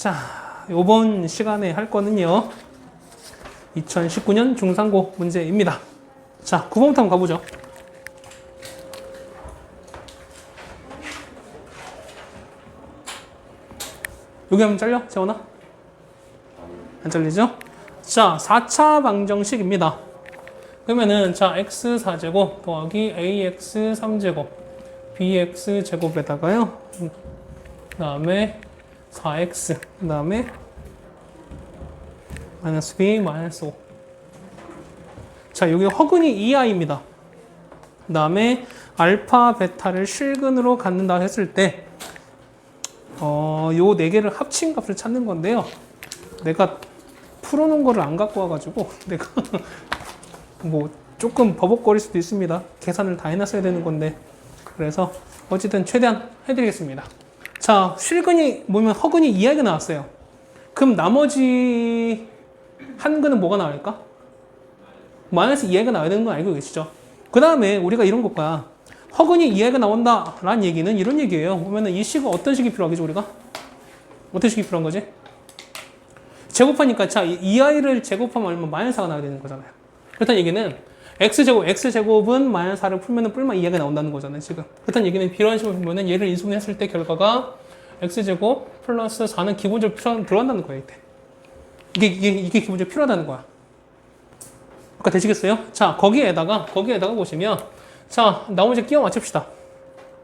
자, 이번 시간에 할 거는요. 2019년 중상고 문제입니다. 자, 9번부터 한번 가보죠. 여기 하면 잘려? 재원아? 안 잘리죠? 자, 4차 방정식입니다. 그러면은 자, x4제곱 더하기 ax 3제곱 bx 제곱에다가요. 그 다음에 4x 그 다음에 마이너스 b 마이너스 5. 자, 여기 허근이 2i입니다. 그 다음에 알파 베타를 실근으로 갖는다 했을 때 요 4개를 합친 값을 찾는 건데요. 내가 풀어놓은 거를 안 갖고 와가지고 내가 뭐 조금 버벅거릴 수도 있습니다. 계산을 다 해놨어야 되는 건데. 그래서 어쨌든 최대한 해드리겠습니다. 자, 실근이 뭐면 허근이 2i가 나왔어요. 그럼 나머지 한근은 뭐가 나올까? 마이너스 2i가 나와야 되는 건 알고 계시죠? 그 다음에 우리가 이런 것과 허근이 2i가 나온다 라는 얘기는 이런 얘기예요. 보면은 이 식은 어떤 식이 필요하겠죠, 우리가? 어떤 식이 필요한 거지? 제곱하니까 자, 2i를 제곱하면 얼마? 마이너스 4가 나와야 되는 거잖아요. 그렇다는 얘기는 x제곱은 마이너스 4를 풀면은 뿔만 2i가 나온다는 거잖아요, 지금. 그렇다는 얘기는 이런 식으로 보면은 얘를 인수분해했을 때 결과가 x제곱 플러스 4는 기본적으로 들어간다는 거예요, 이때. 이게 기본적으로 필요하다는 거야. 그러니까 되시겠어요? 자, 거기에다가 보시면 자, 나머지 끼워 맞춥시다.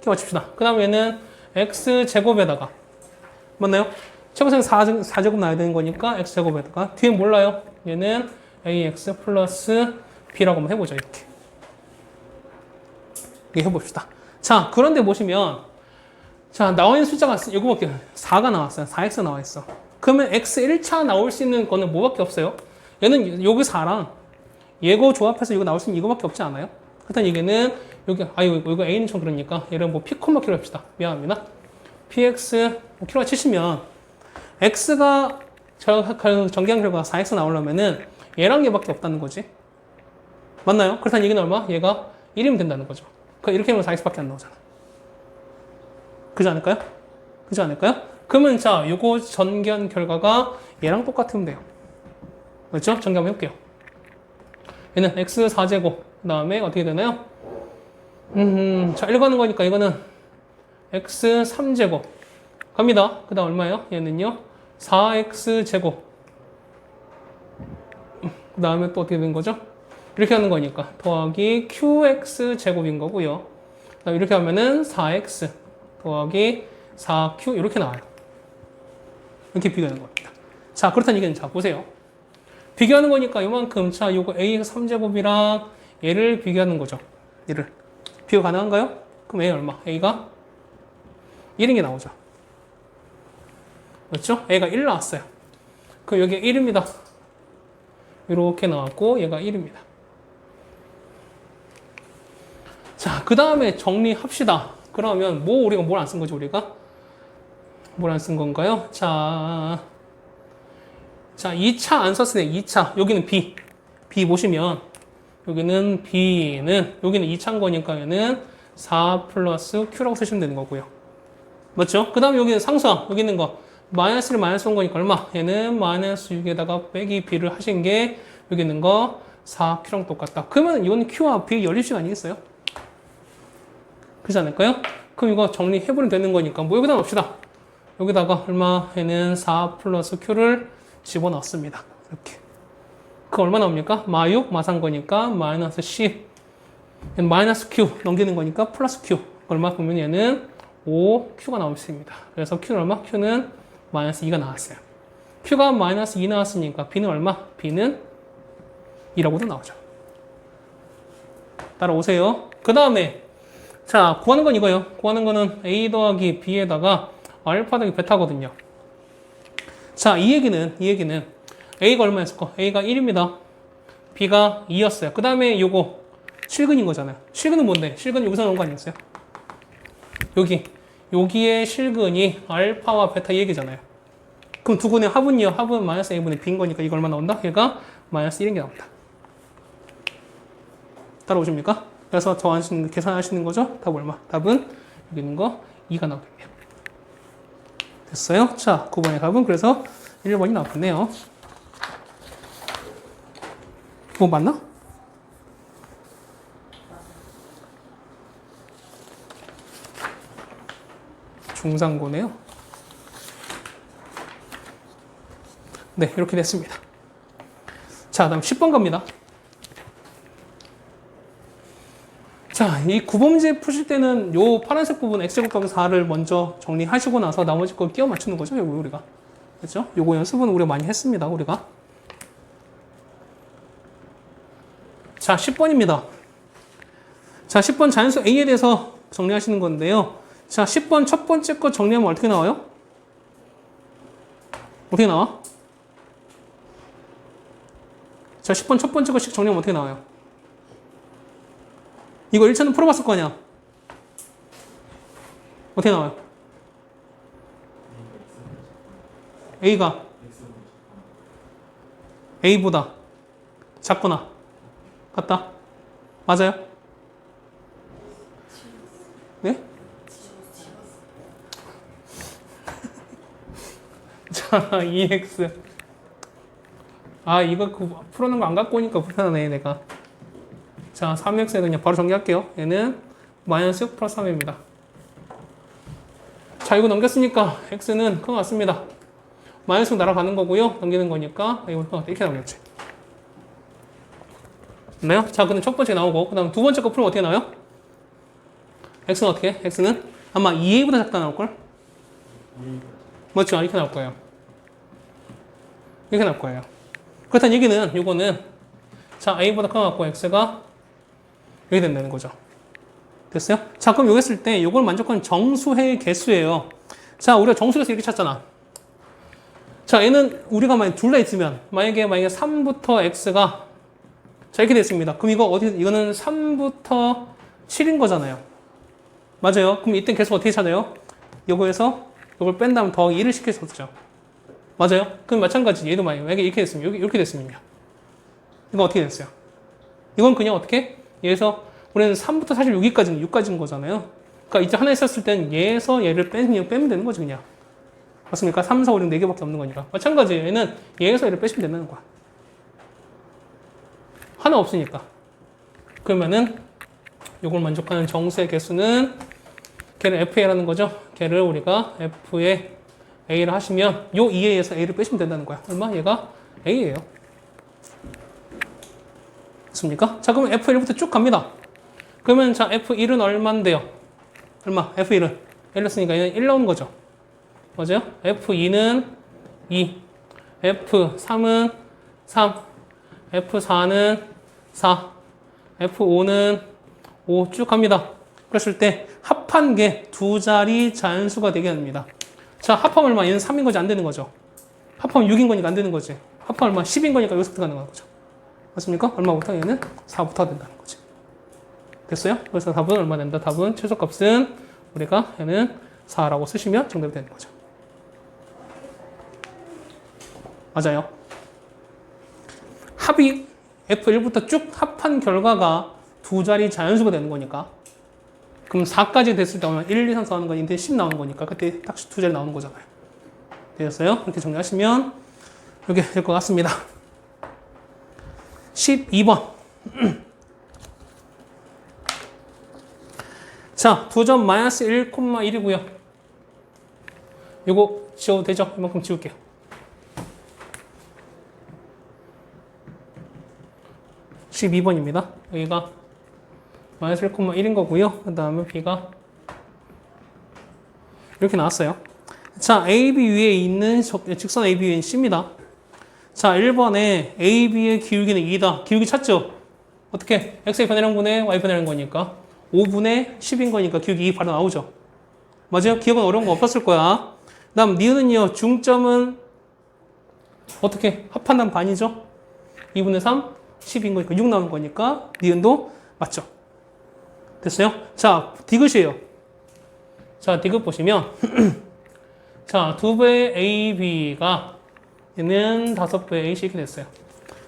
그 다음에는 x제곱에다가 맞나요? 최고생 4제곱 나와야 되는 거니까 x제곱에다가 뒤에 몰라요. 얘는 ax 플러스 b라고 한번 해보죠. 이렇게 해봅시다. 자, 그런데 보시면 자, 나와 있는 숫자가 이거밖에 4가 나왔어요. 4x 나와 있어. 그러면 x 1차 나올 수 있는 거는 뭐밖에 없어요? 얘는 여기 4랑 얘거 조합해서 이거 나올 수 있는 이거밖에 없지 않아요? 그렇다는 얘기는 여기 이거 a는 좀 그러니까 얘를 뭐 p, 킬로 합시다. 미안합니다. px 킬로가 치시면 x가 정기한 결과가 4x 나오려면은 얘랑 얘밖에 없다는 거지. 맞나요? 그렇다는 얘기는 얼마? 얘가 1이면 된다는 거죠. 그러니까 이렇게 하면 4x밖에 안 나오잖아. 그지 않을까요? 그러면 자, 요거 전기한 결과가 얘랑 똑같으면 돼요. 그렇죠? 전기 한번 해볼게요. 얘는 x 4제곱 그 다음에 어떻게 되나요? 자, 1 가는 거니까 이거는 x 3제곱 갑니다. 그 다음 얼마예요? 얘는요 4x 제곱 그 다음에 또 어떻게 된 거죠? 이렇게 하는 거니까 더하기 qx 제곱인 거고요. 그다음 이렇게 하면은 4x 더하기 4q 이렇게 나와요. 이렇게 비교하는 겁니다. 자, 그렇다는 얘기는 자 보세요. 비교하는 거니까 이만큼 자 요거 ax 3제곱이랑 얘를 비교하는 거죠. 얘를 비교 가능한가요? 그럼 a 얼마? a가 1인 게 나오죠. 그렇죠? a가 1 나왔어요. 그럼 여기 1입니다. 이렇게 나왔고 얘가 1입니다. 자, 그 다음에 정리합시다. 그러면 우리가 뭘 안 쓴 거지, 우리가? 뭘 안 쓴 건가요? 자, 2차 안 썼으네. 2차. 여기는 B. B 보시면 여기는 B는 여기는 2차인 거니까 얘는 4 플러스 Q라고 쓰시면 되는 거고요. 맞죠? 그 다음에 여기는 상수항. 여기 있는 거. 마이너스를 마이너스 온 거니까 얼마? 얘는 마이너스 6에다가 빼기 B를 하신 게 여기 있는 거 4Q랑 똑같다. 그러면 이건 Q와 B 연립식 아니겠어요? 그렇지 않을까요? 그럼 이거 정리해버리면 되는 거니까 뭐 여기다 넣읍시다. 여기다가 얼마? 얘는 4 플러스 Q를 집어넣습니다. 이렇게. 그 얼마 나옵니까? 마6 마산 거니까 마이너스 10. 얘는 마이너스 Q 넘기는 거니까 플러스 Q. 얼마 보면 얘는 5Q가 나옵니다. 그래서 Q는 얼마? Q는 마이너스 2가 나왔어요. Q가 마이너스 2 나왔으니까 B는 얼마? B는 2라고도 나오죠. 따라오세요. 그 다음에 자, 구하는 건 이거예요. 구하는 거는 A 더하기 B에다가 알파 더하기 베타거든요. 자, 이 얘기는 A가 얼마였을까? A가 1입니다. B가 2였어요. 그 다음에 요거 실근인 거잖아요. 실근은 뭔데? 실근 여기서 나온 거 아니었어요? 여기에 실근이 알파와 베타 이 얘기잖아요. 그럼 두 근의 합은요? 합은 마이너스 A분의 B인 거니까 이거 얼마 나온다? 얘가 마이너스 1인 게 나온다. 따라오십니까? 그래서 계산하시는 거죠? 답 얼마? 답은 여기 있는 거 2가 나오겠네요. 됐어요? 자, 9번의 답은 그래서 1번이 나왔겠네요. 뭐 맞나? 중상고네요. 네, 이렇게 됐습니다. 자, 다음 10번 갑니다. 자, 이 구범제 푸실 때는 요 파란색 부분 x제곱 더하기 4를 먼저 정리하시고 나서 나머지 걸 끼워 맞추는 거죠, 요거 우리가. 그렇죠? 요거 연습은 우리가 많이 했습니다, 우리가. 자, 10번입니다. 자, 10번 자연수 A에 대해서 정리하시는 건데요. 자, 10번 첫 번째 거 정리하면 어떻게 나와요? 어떻게 나와? 자, 10번 첫 번째 거씩 정리하면 어떻게 나와요? 이거 1차는 풀어봤을 거 아니야? 어떻게 나와요? A가 A보다 작거나 같다? 맞아요? 네? 자, 2x. 아, 이거 풀어놓은 거 안 갖고 오니까 불편하네, 내가. 자, 3x는 그냥 바로 정리할게요. 얘는 마이너스 6 플러스 3입니다. 자, 이거 넘겼으니까 x는 그거 같습니다. 마이너스 6 날아가는 거고요. 넘기는 거니까 이거 이렇게 나오겠지. 됐나요? 자, 그럼 첫 번째 나오고 그 다음 두 번째 거 풀면 어떻게 나와요? x는 어떻게 해? x는 아마 2a보다 작다 나올걸? 맞죠? 이렇게 나올 거예요. 이렇게 나올 거예요. 그렇다는 얘기는 요거는 자, a보다 커갖고 x가 여기 된다는 거죠. 됐어요? 자, 그럼 요거 했을 때 요걸 만족하는 정수의 개수예요. 자, 우리가 정수에서 이렇게 찾잖아. 자, 얘는 우리가 만약 둘 다 있으면 만약에 3부터 x가 자, 이렇게 됐습니다. 그럼 이거는 3부터 7인 거잖아요. 맞아요. 그럼 이때 개수 어떻게 찾아요? 요거에서 요걸 뺀 다음 더하기 1을 시켜줬죠. 맞아요. 그럼 마찬가지 얘도 만약에 이렇게 됐으면 이렇게 됐으면요. 이거 어떻게 됐어요? 이건 그냥 어떻게? 얘에서 우리는 3부터 사실 6까지인 거잖아요. 그러니까 이제 하나 있었을 땐 얘에서 얘를 빼면 되는 거지 그냥. 맞습니까? 3, 4, 5, 6, 4개밖에 없는 거니까. 마찬가지 얘는 얘에서 얘를 빼시면 된다는 거야. 하나 없으니까. 그러면은 요걸 만족하는 정수의 개수는 걔를 FA라는 거죠. 걔를 우리가 F의 A를 하시면 요 2A에서 A를 빼시면 된다는 거야. 얼마? 얘가 A예요. 맞습니까? 자, 그럼 F1부터 쭉 갑니다. 그러면 자, F1은 얼만데요? 얼마? F1은 1 넣었으니까 얘는 1 나오는 거죠. 맞아요? F2는 2, F3은 3, F4는 4, F5는 5 쭉 갑니다. 그랬을 때 합한 게 두 자리 자연수가 되게 합니다. 자, 합하면 얼마? 얘는 3인 거지 안 되는 거죠. 합하면 6인 거니까 안 되는 거지. 합하면 얼마? 10인 거니까 여기서부터 가능한 거죠. 맞습니까? 얼마부터? 얘는 4부터 된다는 거지. 됐어요? 그래서 답은 얼마 된다? 답은 최소값은 우리가 얘는 4라고 쓰시면 정답이 되는 거죠. 맞아요. 합이 F1부터 쭉 합한 결과가 두 자리 자연수가 되는 거니까. 그럼 4까지 됐을 때 얼마? 1, 2, 3, 4 하는 거니 10 나오는 거니까 그때 딱 두 자리 나오는 거잖아요. 되셨어요? 이렇게 정리하시면 이렇게 될 것 같습니다. 12번. 자, 2점 마이너스 1,1이고요. 이거 지워도 되죠? 이만큼 지울게요. (12번입니다) 여기가 마이너스 1,1인 거고요. 그 다음에 b가 이렇게 나왔어요. 자, AB 위에 있는 직선 AB 위에 C입니다. 자, 1번에 AB의 기울기는 2다. 기울기 찾죠? 어떻게? X의 변화량분의 Y 변화량 거니까 5분의 10인 거니까 기울기 2 바로 나오죠. 맞아요? 기억은 어려운 거 없었을 거야. 그 다음 니은은요. 중점은 어떻게? 합한다면 반이죠? 2분의 3, 10인 거니까 6 나오는 거니까 니은도 맞죠? 됐어요? 자, 디귿이에요. 자, 디귿 보시면 자, 2배의 AB가 얘는 5배의 AC 이렇게 됐어요.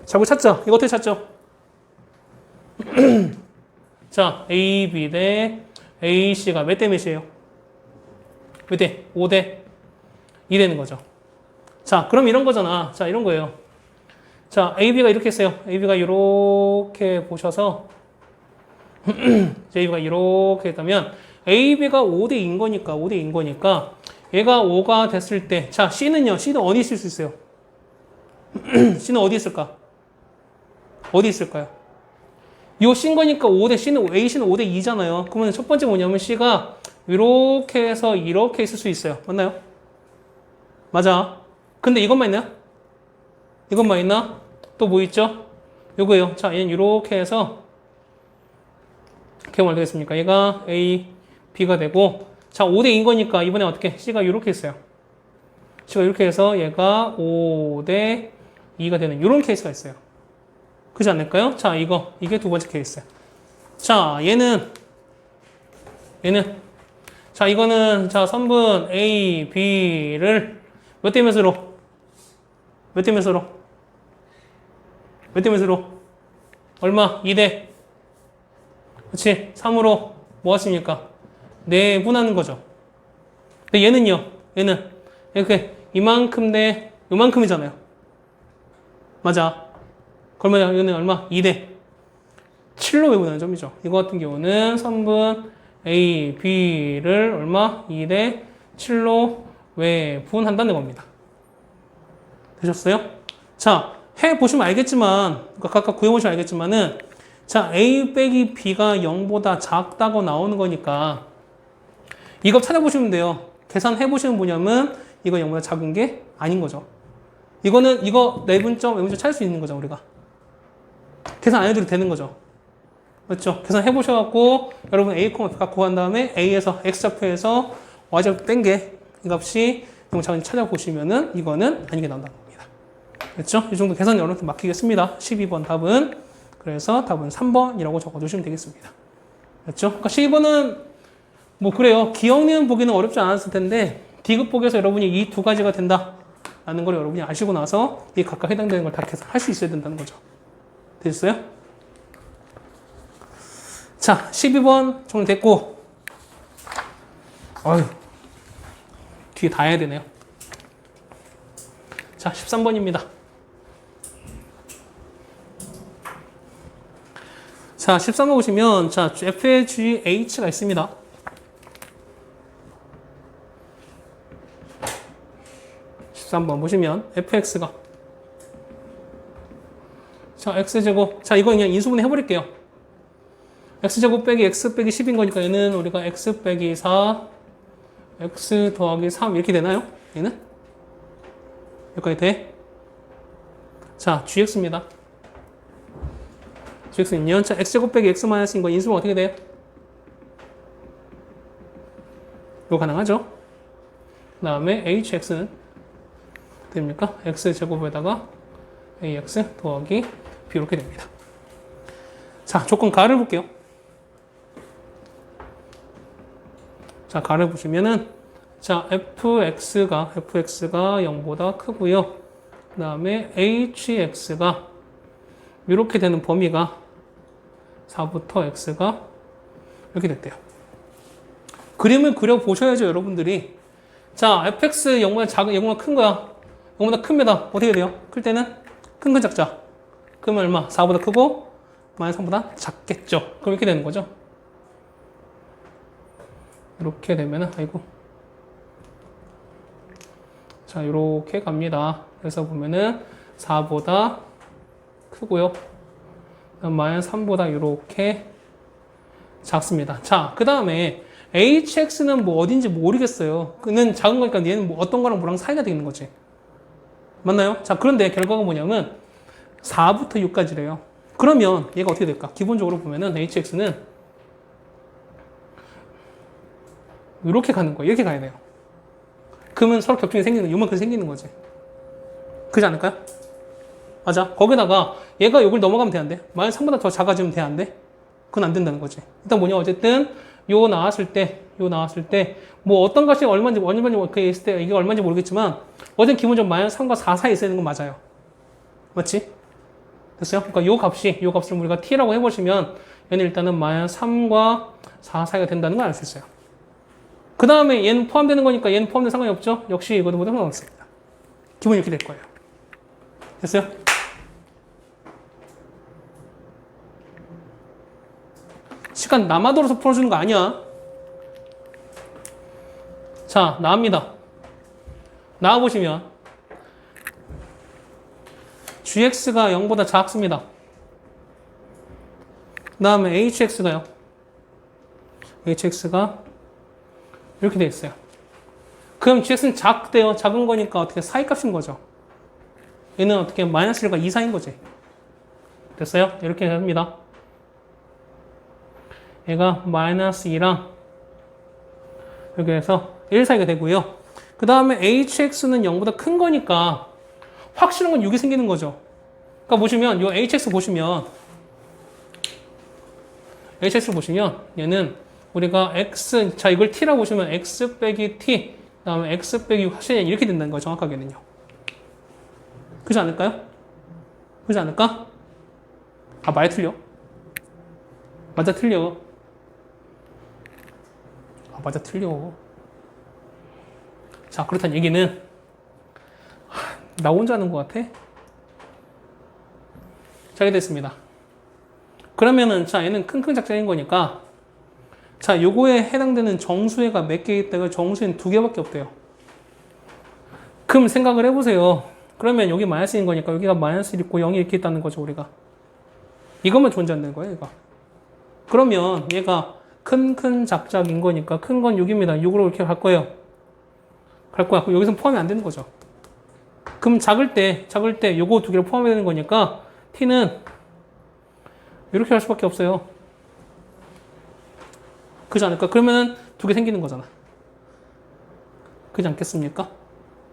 자, 이거 찾죠? 이거 어떻게 찾죠? 자, AB 대 AC가 몇 대 몇이에요? 몇 대? 5대. 2 되는 거죠. 자, 그럼 이런 거잖아. 자, 이런 거예요. 자, AB가 이렇게 했어요. AB가 이렇게 보셔서 AB가 이렇게 했다면 AB가 5대 2인 거니까 5대 2인 거니까 얘가 5가 됐을 때 자, C는요. C는 어디 있을 수 있어요? C는 어디 있을까? 어디 있을까요? 요 C인 거니까 5대 C는 AC는 5대 2잖아요. 그러면 첫 번째 뭐냐면 C가 이렇게 해서 이렇게 있을 수 있어요. 맞나요? 맞아. 근데 이것만 있나요? 이것만 있나? 또 뭐 있죠? 요거예요. 자, 얘는 이렇게 해서 이렇게 하면 되겠습니까? 얘가 A, B가 되고 자, 5대인 거니까 이번에 어떻게? C가 이렇게 있어요. C가 이렇게 해서 얘가 5대 2가 되는 이런 케이스가 있어요. 그렇지 않을까요? 자, 이게 두 번째 케이스. 자, 얘는 자, 이거는 자, 선분 A, B를 몇 대 몇으로? 몇 대 몇으로? 몇 대 몇으로? 얼마? 2대. 그렇지? 3으로 뭐 하십니까? 내분하는 거죠. 근데 얘는요. 얘는 이렇게 이만큼 대 요만큼이잖아요. 맞아. 그러면 얘는 얼마? 2대 7로 외분하는 점이죠. 이거 같은 경우는 선분 A, B를 얼마? 2대 7로 외분한다는 겁니다. 되셨어요? 자, 해보시면 알겠지만, 각각 구해보시면 알겠지만은, 자, A 빼기 B가 0보다 작다고 나오는 거니까, 이거 찾아보시면 돼요. 계산해보시면 뭐냐면, 이거 0보다 작은 게 아닌 거죠. 이거는, 이거 내분점, 외분점 찾을 수 있는 거죠, 우리가. 계산 안 해도 되는 거죠. 그렇죠? 계산해보셔갖고, 여러분 A, B 갖고 간 다음에 A에서 X좌표에서 Y좌표 뺀 게, 이 값이 0보다 작은지 찾아보시면은, 이거는 아니게 나온다. 됐죠? 이 정도 계산이 어느 정도 막히겠습니다. 12번 답은 그래서 답은 3번이라고 적어주시면 되겠습니다. 됐죠? 그러니까 12번은 뭐 그래요. 기억니은 보기는 어렵지 않았을 텐데 디귿 보기에서 여러분이 이 두 가지가 된다라는 걸 여러분이 아시고 나서 이 각각 해당되는 걸 다 계산할 수 있어야 된다는 거죠. 됐어요? 자, 12번 정리됐고 어휴 뒤에 다 해야 되네요. 자, 13번입니다. 자, 13번 보시면, 자, FGH가 있습니다. 한번 보시면, fx가. 자, x제곱. 자, 이거 그냥 인수분해 해버릴게요. x제곱 빼기 x 빼기 10인 거니까 얘는 우리가 x 빼기 4, x 더하기 3 이렇게 되나요? 얘는? 여기까지 돼? 자, gx입니다. gx는요. 자, x제곱 빼기 x 마이너스인 거 인수분 어떻게 돼요? 이거 가능하죠? 그 다음에 hx는 됩니까? x제곱에다가 ax 더하기 b 이렇게 됩니다. 자, 조건 가를 볼게요. 자, 가를 보시면은 자, fx가 0보다 크고요. 그 다음에 hx가 이렇게 되는 범위가 4부터 x가 이렇게 됐대요. 그림을 그려보셔야죠, 여러분들이. 자, fx 0보다 작은, 0보다 큰 거야. 0보다 큽니다. 어떻게 돼요? 클 때는 큰 건 작자. 그러면 얼마? 4보다 크고 마이너스 3보다 작겠죠. 그럼 이렇게 되는 거죠. 이렇게 되면은, 아이고. 자, 이렇게 갑니다. 그래서 보면은 4보다 크고요. 마이너스 3보다 이렇게 작습니다. 자, 그 다음에 hx는 뭐 어딘지 모르겠어요. 그는 작은 거니까 얘는 뭐 어떤 거랑 뭐랑 사이가 되는 거지. 맞나요? 자, 그런데 결과가 뭐냐면 4부터 6까지래요. 그러면 얘가 어떻게 될까? 기본적으로 보면은 hx는 이렇게 가는 거예요. 이렇게 가야 돼요. 그러면 서로 겹치게 생기는 거, 요만큼 생기는 거지. 그렇지 않을까요? 맞아. 거기다가 얘가 이걸 넘어가면 돼, 안 돼? 마이너스 3보다 더 작아지면 돼, 안 돼? 그건 안 된다는 거지. 일단 뭐냐, 어쨌든 요 나왔을 때 뭐 어떤 값이 얼마인지 그게 있을 때 이게 얼마인지 모르겠지만 어쨌든 기본적으로 마이너스 3과 4 사이에 있어야 되는 건 맞아요. 맞지? 됐어요? 그러니까 요 값을 우리가 t라고 해보시면 얘는 일단은 마이너스 3과 4 사이가 된다는 걸 알 수 있어요. 그 다음에 얘는 포함되는 거니까 얘는 포함된 상관이 없죠? 역시 이것도 모두 상관없습니다. 기본이 이렇게 될 거예요. 됐어요? 시간 남아돌아서 풀어주는 거 아니야. 자, 나옵니다. 나와보시면 gx가 0보다 작습니다. 그 다음에 hx가요. hx가 이렇게 돼 있어요. 그럼 gx는 작대요. 작은 거니까 어떻게 사이값인 거죠. 얘는 어떻게 마이너스 1과 2 사이인 거지. 됐어요? 이렇게 합니다. 얘가 마이너스 2랑 이렇게 해서 1 사이가 되고요. 그 다음에 hx는 0보다 큰 거니까 확실한 건 6이 생기는 거죠. 그러니까 보시면 이 hx 보시면 얘는 우리가 x, 자 이걸 t라고 보시면 x 빼기 t, 그 다음에 x 빼기 확실히 이렇게 된다는 거예요. 정확하게는요. 그렇지 않을까요? 그렇지 않을까? 아, 말 틀려. 맞아, 틀려. 아, 맞아, 틀려. 자, 그렇다는 얘기는 나 혼자 하는 것 같아? 자, 이렇게 됐습니다. 그러면은 자, 얘는 킁킁 작작인 거니까 자, 요거에 해당되는 정수회가 몇 개 있다가 정수회는 2개밖에 없대요. 그럼 생각을 해보세요. 그러면 여기 마이너스 1인 거니까 여기가 마이너스 1 있고 0이 이렇게 있다는 거죠, 우리가. 이것만 존재한다는 거예요, 얘가. 그러면 얘가 큰 작작인 거니까 큰 건 6입니다. 6으로 이렇게 갈 거예요. 갈 거야. 그럼 여기서 포함이 안 되는 거죠. 그럼 작을 때 요거 2개를 포함해야 되는 거니까 t는 이렇게 할 수밖에 없어요. 그렇지 않을까? 그러면은 2개 생기는 거잖아. 그렇지 않겠습니까?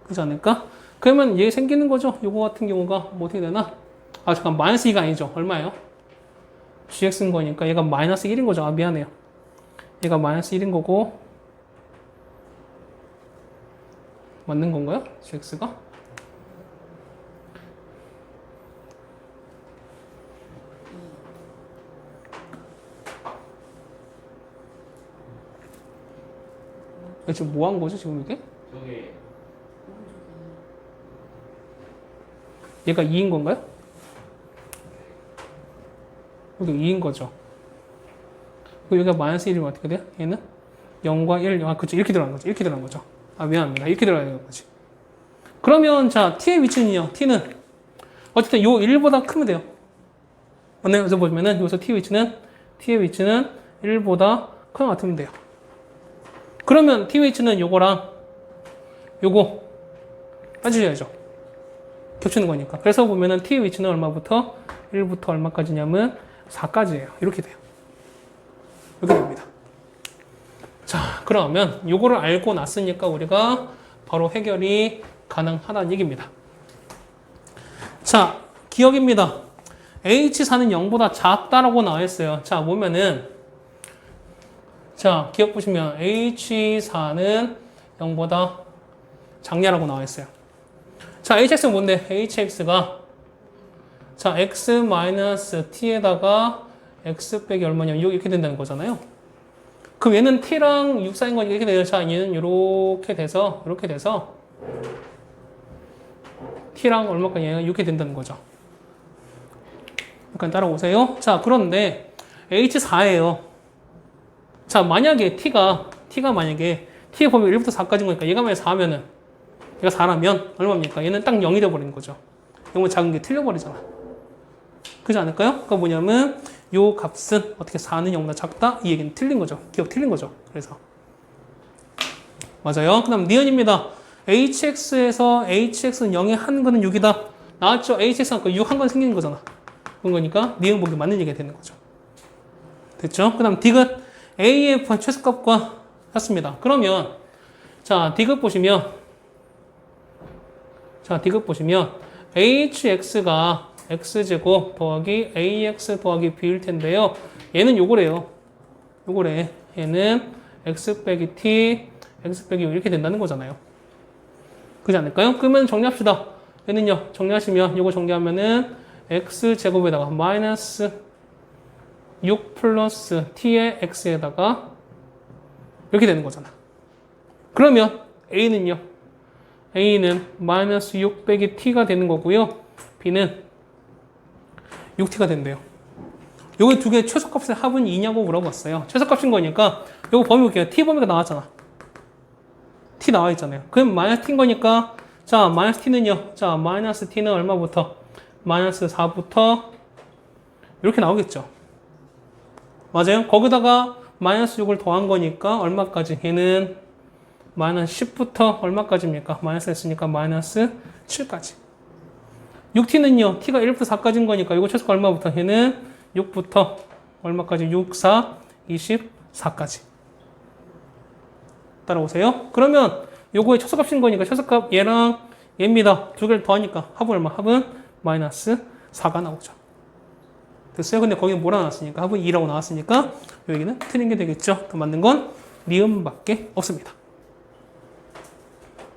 그렇지 않을까? 그러면 얘 생기는 거죠. 요거 같은 경우가 뭐 어떻게 되나? 아, 잠깐 마이너스 2가 아니죠. 얼마예요? gx인 거니까 얘가 마이너스 1인 거죠. 아, 미안해요. 얘가 마이너스 1인 거고 맞는 건가요? gx가? 지금 뭐 한 거죠, 지금 이게? 얘가 2인 건가요? 여기 2인 거죠. 여기가 마이너스 1이면 어떻게 돼요? 얘는 0과 1, 아, 그쵸. 이렇게 들어가는 거죠. 이렇게 들어가는 거죠. 아, 미안합니다. 이렇게 들어가는 거지. 그러면, 자, t의 위치는요. t는 어쨌든 요 1보다 크면 돼요. 맞나요? 여기서 보면은, 여기서 t의 위치는 1보다 큰 것 같으면 돼요. 그러면 t의 위치는 요거랑 요거 빠지셔야죠. 겹치는 거니까. 그래서 보면은 t의 위치는 얼마부터? 1부터 얼마까지냐면 4까지예요. 이렇게 돼요. 이렇게 됩니다. 자, 그러면 요거를 알고 났으니까 우리가 바로 해결이 가능하다는 얘기입니다. 자, 기억입니다. H4는 0보다 작다라고 나와 있어요. 자, 보면은 자, 기억 보시면 H4는 0보다 작냐라고 나와 있어요. 자, HX는 뭔데? HX가 자, x-t에다가 x 빼기 얼마냐 이렇게 된다는 거잖아요. 그럼 얘는 t랑 6 사인 거니까 이렇게 돼요. 자, 얘는 이렇게 돼서 t랑 얼마까지 이렇게 된다는 거죠. 약간 따라오세요. 자, 그런데 H4예요. 자, 만약에 t가 만약에 t에 보면 1부터 4까지인 거니까 얘가 만약에 4하면은 얘가 4라면 얼마입니까? 얘는 딱 0이 돼버리는 거죠. 0은 작은 게 틀려버리잖아. 그렇지 않을까요? 그러니까 뭐냐면 요 값은 어떻게 4는 0보다 작다? 이 얘기는 틀린 거죠. 기억 틀린 거죠. 그래서 맞아요. 그 다음 니은입니다. hx에서 hx는 0의 한 근은 6이다. 나왔죠? hx가 6 한 건 생기는 거잖아. 그런 거니까 니은 보기 맞는 얘기가 되는 거죠. 됐죠? 그 다음 디귿 a의 최소값과 같습니다. 그러면 자 디귿 보시면 hx가 x제곱 더하기 ax 더하기 b일 텐데요. 얘는 요거래요. 얘는 x 빼기 t, x 빼기 6 이렇게 된다는 거잖아요. 그렇지 않을까요? 그러면 정리합시다. 얘는요. 정리하시면 요거 정리하면은 x제곱에다가 마이너스 6 플러스 t의 x에다가 이렇게 되는 거잖아. 그러면 A는요? A는 마이너스 6 빼기 T가 되는 거고요. B는 6T가 된대요. 요거 두 개 최소값의 합은 2냐고 물어봤어요. 최소값인 거니까 요거 범위 볼게요. T 범위가 나왔잖아. T 나와 있잖아요. 그럼 마이너스 T인 거니까 자, 마이너스 T는요. 자, 마이너스 T는 얼마부터? 마이너스 4부터 이렇게 나오겠죠. 맞아요? 거기다가 마이너스 6을 더한 거니까 얼마까지? 얘는 마이너스 10부터 얼마까지입니까? 마이너스 했으니까 마이너스 7까지. 6t는요. t가 1부터 4까지인 거니까 이거 최소가 얼마부터? 얘는 6부터 얼마까지? 6, 4, 24까지. 따라오세요. 그러면 요거의 최소값인 거니까 최소값 얘랑 얘입니다. 두 개를 더하니까 합은 얼마? 합은 마이너스 4가 나오죠. 됐어요? 근데 거기는 뭐라 나왔으니까 합은 2라고 나왔으니까 여기는 틀린 게 되겠죠. 더 맞는 건 니은밖에 없습니다.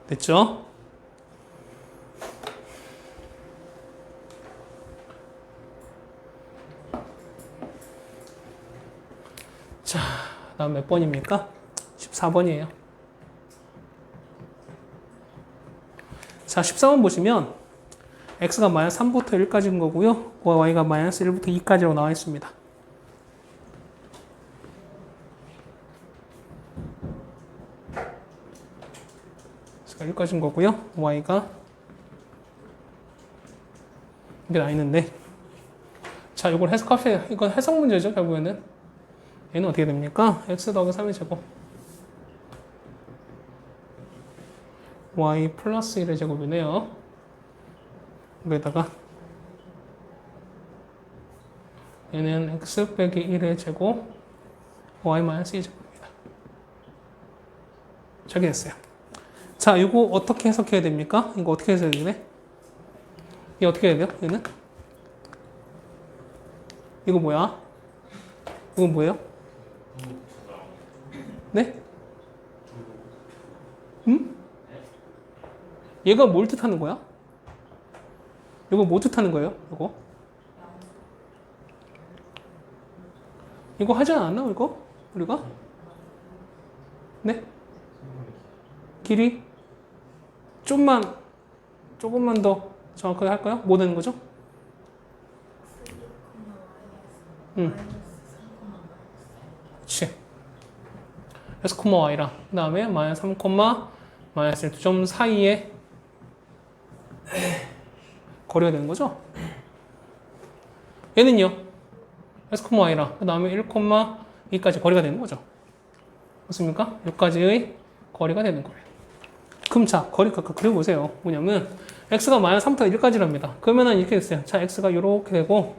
됐죠? 자, 다음 몇 번입니까? 14번이에요. 자, 14번 보시면 x가 마이너스 3부터 1까지인 거고요. y가 마이너스 1부터 2까지로 나와 있습니다. x가 1까지인 거고요. y가 이게 나 있는데 자, 이걸 해석합시다. 이건 해석 문제죠, 결국에는. 얘는 어떻게 됩니까? x 더하기 3의 제곱 y 플러스 1의 제곱이네요. 여기다가 얘는 x 빼기 1의 제곱 y 마이너스 2의 제곱입니다. 저기 됐어요. 자, 이거 어떻게 해석해야 됩니까? 이거 어떻게 해석해야 되네? 이거 어떻게 해야 돼요? 얘는? 이거 뭐야? 이건 뭐예요? 네? 얘가 뭘 뜻하는 거야? 이거 뭐 뜻하는 거예요? 이거 하지 않았나? 이거? 우리가? 네? 길이? 조금만 더 정확하게 할까요? 뭐 되는 거죠? 그렇지. S, Y랑 그 다음에 마이너스 3, 마이너스 1 두 점 사이에 거리가 되는 거죠. 얘는요. S, Y랑 그 다음에 1, 2까지 거리가 되는 거죠. 맞습니까? 여기까지의 거리가 되는 거예요. 그럼 자, 거리 그려보세요. 뭐냐면 x가 마이너스 3부터 1까지랍니다. 그러면은 이렇게 됐어요. 자, x가 이렇게 되고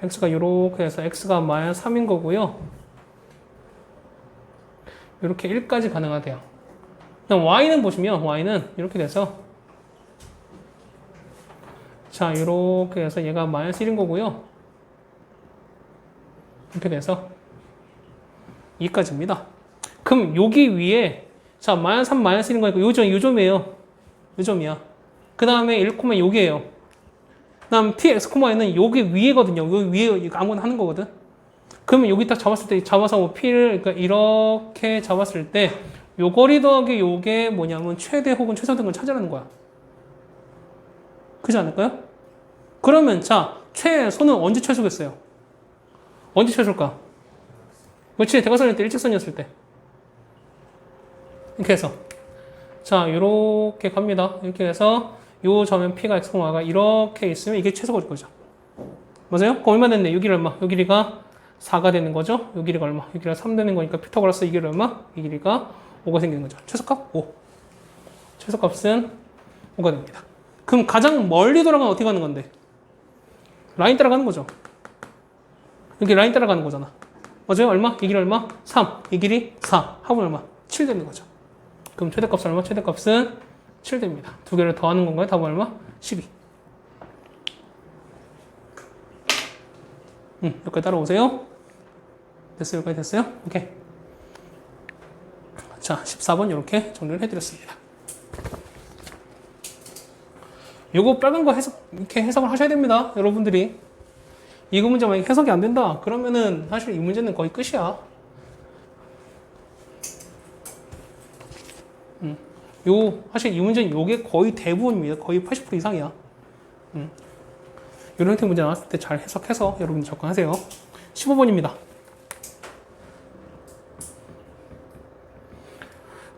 x가 이렇게 해서 x가 마이너스 3인 거고요. 이렇게 1까지 가능하대요. 그럼 y는 보시면 y는 이렇게 돼서 자, 이렇게 해서 얘가 마이너스 1인 거고요. 이렇게 돼서 2까지입니다. 그럼 여기 위에 자, 마이너스 3, 마이너스 1인 거니까 요점이에요. 요점이야. 그 다음에 1, 여기에요. 그 다음 t, x, y는 여기 위에거든요. 여기 위에 아무거나 하는 거거든. 그러면 여기 딱 잡아서 뭐 p를 그러니까 이렇게 잡았을 때 요 거리 더하기 요게 뭐냐면 최대 혹은 최소된 걸 찾으라는 거야. 그렇지 않을까요? 그러면 자, 최소는 언제 최소겠어요? 언제 최소일까? 그렇지, 대각선일 때 일직선이었을 때. 이렇게 해서 자, 요렇게 갑니다. 이렇게 해서 요 점은 p가 x, y가 이렇게 있으면 이게 최소거리일 거죠. 맞아요? 그럼 얼마 됐네? 요 길이 얼마? 요 길이가 4가 되는 거죠? 요 길이가 얼마? 요 길이가 3 되는 거니까 피타고라스 이 길이 얼마? 이 길이가 5가 생기는 거죠. 최소값 5. 최소값은 5가 됩니다. 그럼 가장 멀리 돌아가면 어떻게 가는 건데? 라인 따라가는 거죠. 여기 라인 따라가는 거잖아. 맞아요? 얼마? 이 길이 얼마? 3. 이 길이 4. 합은 얼마? 7 되는 거죠. 그럼 최대값은 얼마? 최대값은 7 됩니다. 두 개를 더하는 건가요? 답은 얼마? 12. 여기까지 따라오세요. 됐어요? 여기까지 됐어요? 오케이. 자, 14번 이렇게 정리를 해드렸습니다. 요거 빨간 거 이렇게 해석을 하셔야 됩니다. 여러분들이. 이거 문제 만약에 해석이 안 된다. 그러면은 사실 이 문제는 거의 끝이야. 사실 이 문제는 요게 거의 대부분입니다. 거의 80% 이상이야. 이런 형태 문제 나왔을 때 잘 해석해서 여러분 접근하세요. 15번입니다.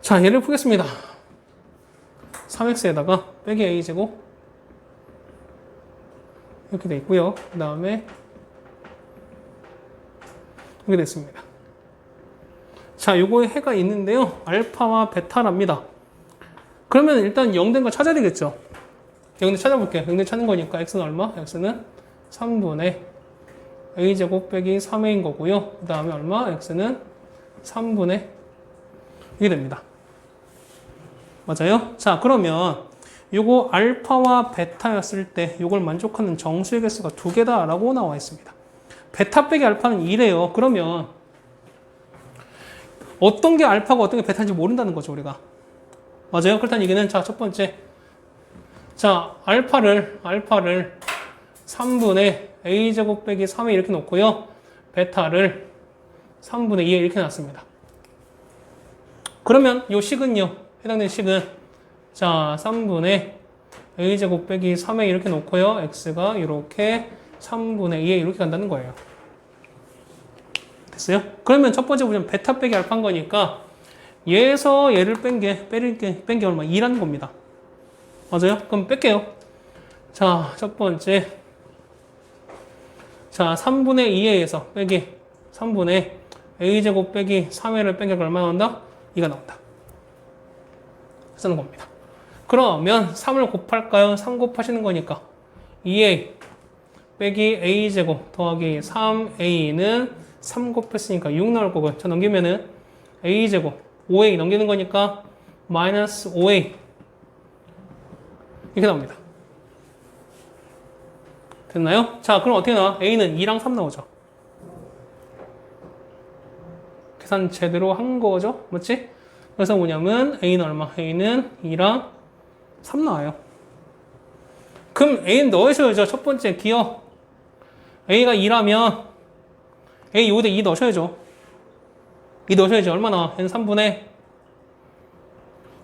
자, 얘를 풀겠습니다. 3x에다가 빼기 a제곱 이렇게 돼 있고요. 그 다음에 이렇게 됐습니다. 자, 요거에 해가 있는데요. 알파와 베타랍니다. 그러면 일단 0된 거 찾아야 되겠죠. 0된 찾아볼게요. 0된 찾는 거니까 x는 얼마? x는 3분의 a제곱 빼기 3a인 거고요. 그 다음에 얼마? x는 3분의 이게 됩니다. 맞아요? 자, 그러면 요거 알파와 베타였을 때 요걸 만족하는 정수의 개수가 2개다 라고 나와 있습니다. 베타 빼기 알파는 2래요. 그러면 어떤 게 알파가 어떤 게 베타인지 모른다는 거죠, 우리가. 맞아요? 그렇다는 얘기는, 자, 첫 번째. 자, 알파를 3분의 a제곱 빼기 3에 이렇게 놓고요. 베타를 3분의 2에 이렇게 놨습니다. 그러면 요 식은요. 해당되는 식은, 자, 3분의 a제곱 빼기 3에 이렇게 놓고요. x가 이렇게 3분의 2에 이렇게 간다는 거예요. 됐어요? 그러면 첫 번째 보면 베타 빼기 알파인 거니까 얘에서 얘를 뺀 게 얼마? 2라는 겁니다. 맞아요? 그럼 뺄게요. 자, 첫 번째. 자, 3분의 2에서 빼기 3분의 a제곱 빼기 3회를 뺀 게 얼마 나온다? 2가 나온다. 쓰는 겁니다. 그러면 3을 곱할까요? 3 곱하시는 거니까 2a 빼기 a제곱 더하기 3a는 3 곱했으니까 6 나올 거고요. 저 넘기면은 a제곱 5a 넘기는 거니까 마이너스 5a 이렇게 나옵니다. 됐나요? 자, 그럼 어떻게 나와? a는 2랑 3 나오죠. 계산 제대로 한 거죠. 맞지? 그래서 뭐냐면 a는 얼마? a는 2랑 3 나와요. 그럼 a는 넣으셔야죠. 첫 번째 기억. a가 2라면 a 5대 2 넣으셔야죠. 2 넣으셔야지. 얼마 나와? n 3분의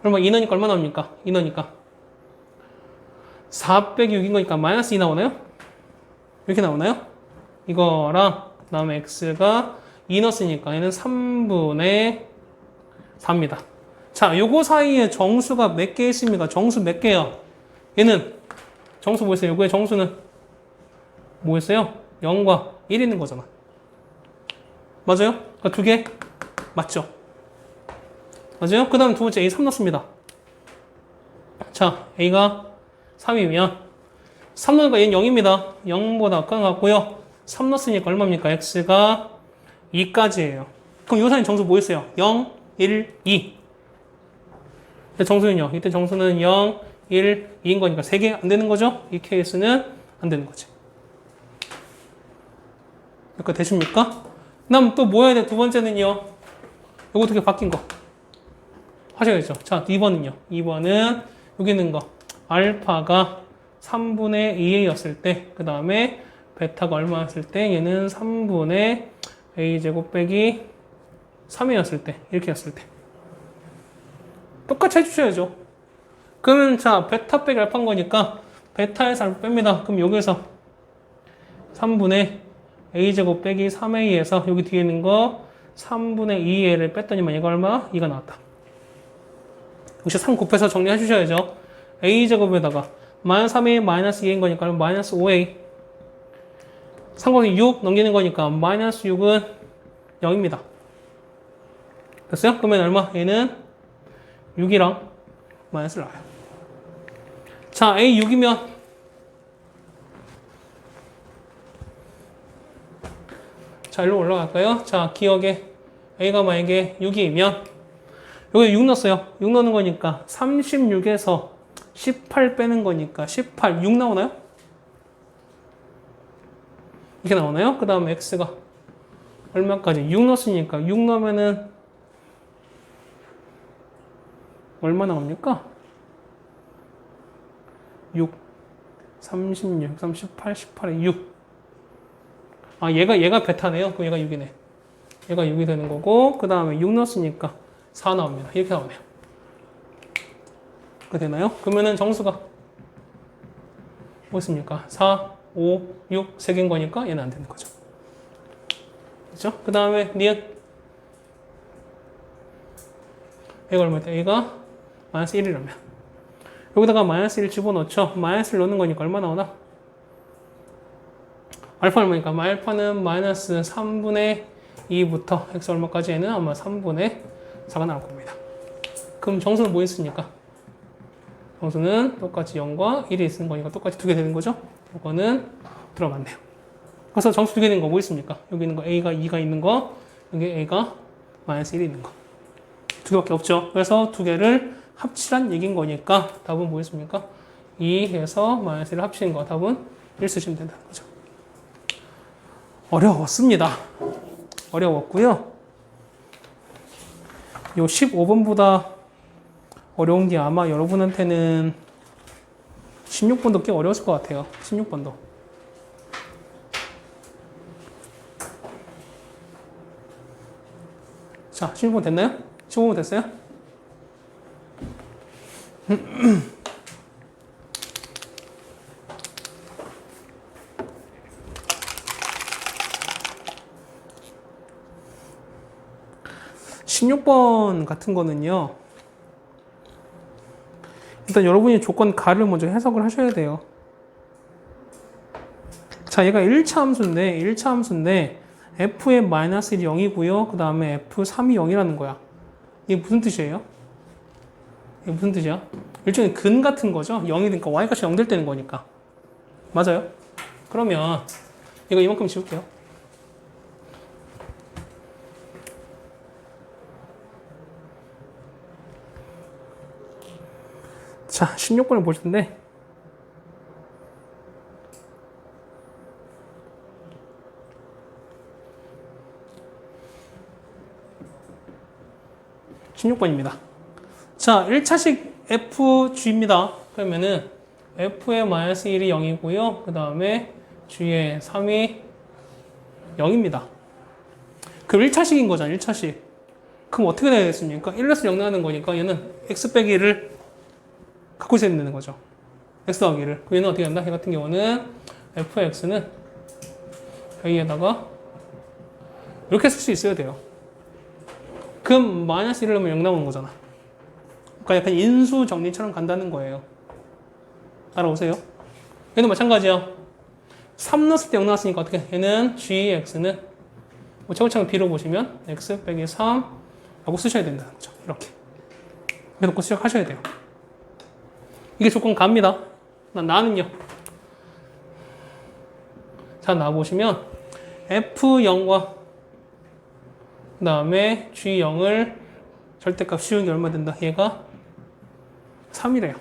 얼마? 2 넣으니까 얼마 나옵니까? 2 넣으니까 4 빼기 6인 거니까 마이너스 2 나오나요? 이렇게 나오나요? 이거랑 그 다음에 x가 2 넣었으니까 얘는 3분의 4입니다. 자, 요거 사이에 정수가 몇 개 있습니까? 정수 몇 개요? 얘는 정수 뭐였어요? 요거의 정수는 뭐였어요? 0과 1 있는 거잖아. 맞아요? 그러니까 2개? 맞죠? 맞아요? 그 다음 두 번째 A 3 넣습니다. 자, A가 3이면 3 넣으니까 얘는 0입니다. 0보다 큰 것 같고요. 3 넣었으니까 얼마입니까? X가 2까지예요. 그럼 요 사이에 정수 뭐였어요? 0, 1, 2. 이때 정수는요? 이때 정수는 0, 1, 2인 거니까 3개 안 되는 거죠? 이 케이스는 안 되는 거지. 여기까지 되십니까? 그다음 또 뭐 해야 돼? 두 번째는요. 요거 어떻게 바뀐 거 하셔야죠. 자, 2번은요. 2번은 여기 있는 거. 알파가 3분의 2a였을 때, 그 다음에 베타가 얼마였을 때, 얘는 3분의 a제곱 빼기 3이었을 때, 이렇게 였을 때. 똑같이 해주셔야죠. 그러면 자, 베타 빼기 알파인 거니까 베타에서 알파 뺍니다. 그럼 여기에서 3분의 a제곱 빼기 3a에서 여기 뒤에 있는 거 3분의 2a를 뺐더니만 얘가 얼마? 2가 나왔다. 역시 3 곱해서 정리해 주셔야죠. a제곱에다가 마이너스 3a 마이너스 2a인 거니까 마이너스 5a 3곱하기 6 넘기는 거니까 마이너스 6은 0입니다. 됐어요? 그러면 얼마? 얘는 6이랑 마이너스를 나와요. 자, a 6이면 자, 일로 올라갈까요? 자, 기억에 a가 만약에 6이면 여기 6 넣었어요. 6 넣는 거니까 36에서 18 빼는 거니까 18, 6 나오나요? 이렇게 나오나요? 그 다음에 x가 얼마까지? 6 넣었으니까 6 넣으면은 얼마 나옵니까? 6, 36, 38, 18에 6. 아, 얘가 베타네요. 그럼 얘가 6이네. 얘가 6이 되는 거고, 그 다음에 6 넣었으니까 4 나옵니다. 이렇게 나오네요. 되나요? 그러면은 정수가 뭐 있습니까? 4, 5, 6, 3개인 거니까 얘는 안 되는 거죠. 그렇죠? 그 다음에 니은 A가 얼마다? A가 마이너스 1이라면 여기다가 마이너스 1 집어넣죠. 마이너스 1 넣는 거니까 얼마 나오나? 알파는 뭐니까? 알파는 마이너스 3분의 2부터 x 얼마까지에는 아마 3분의 4가 나올 겁니다. 그럼 정수는 뭐 있으니까? 정수는 똑같이 0과 1이 있는 거니까 똑같이 2개 되는 거죠? 이거는 들어갔네요. 그래서 정수 2개 되는 거 뭐 있습니까? 여기 있는 거 A가 2가 있는 거, 여기 A가 마이너스 1이 있는 거. 2개밖에 없죠. 그래서 2개를 합치란 얘기인 거니까 답은 뭐 있습니까? 2해서 마이너스 1을 합치는 거. 답은 1 쓰시면 된다는 거죠. 어려웠습니다. 어려웠고요. 요 15번보다 어려운 게 아마 여러분한테는 16번도 꽤 어려웠을 것 같아요. 16번도. 자, 16번 됐나요? 15번 됐어요? 16번 같은 거는요. 일단 여러분이 조건 가를 먼저 해석을 하셔야 돼요. 자, 얘가 1차 함수인데 f의 마이너스 1이 0이고요. 그 다음에 f3이 0이라는 거야. 이게 무슨 뜻이에요? 이게 무슨 뜻이야? 일종의 근 같은 거죠. 0이 되니까 y값이 0 될 때는 거니까. 맞아요? 그러면 이거 이만큼 지울게요. 자, 16번을 볼 텐데 16번입니다. 자, 1차식 FG입니다. 그러면은 F의 마이너스 1이 0이고요. 그 다음에 G의 3이 0입니다. 그럼 1차식인 거잖아, 1차식. 그럼 어떻게 되겠습니까? 1에서 0 나가는 거니까 얘는 X 빼기 1을 갖고 있어야 되는 거죠. X 더하기 1을. 그럼 얘는 어떻게 한다? 얘 같은 경우는 Fx는 A에다가 이렇게 쓸 수 있어야 돼요. 그럼 마이너스 1을 넣으면 0 나오는 거잖아. 그러니까 약간 인수 정리처럼 간다는 거예요. 따라오세요. 얘는 마찬가지야. 3 넣었을 때 0 나왔으니까 어떻게? 얘는 gx는 뭐 차곡차곡 B로 보시면 x 빼기 3 라고 쓰셔야 된다는 거죠. 이렇게. 이렇게 놓고 시작하셔야 돼요. 이게 조건 갑니다. 나는요. 자, 나와보시면 f0과 그 다음에 g0을 절대값 씌우는 게 얼마 된다? 얘가 3이래요.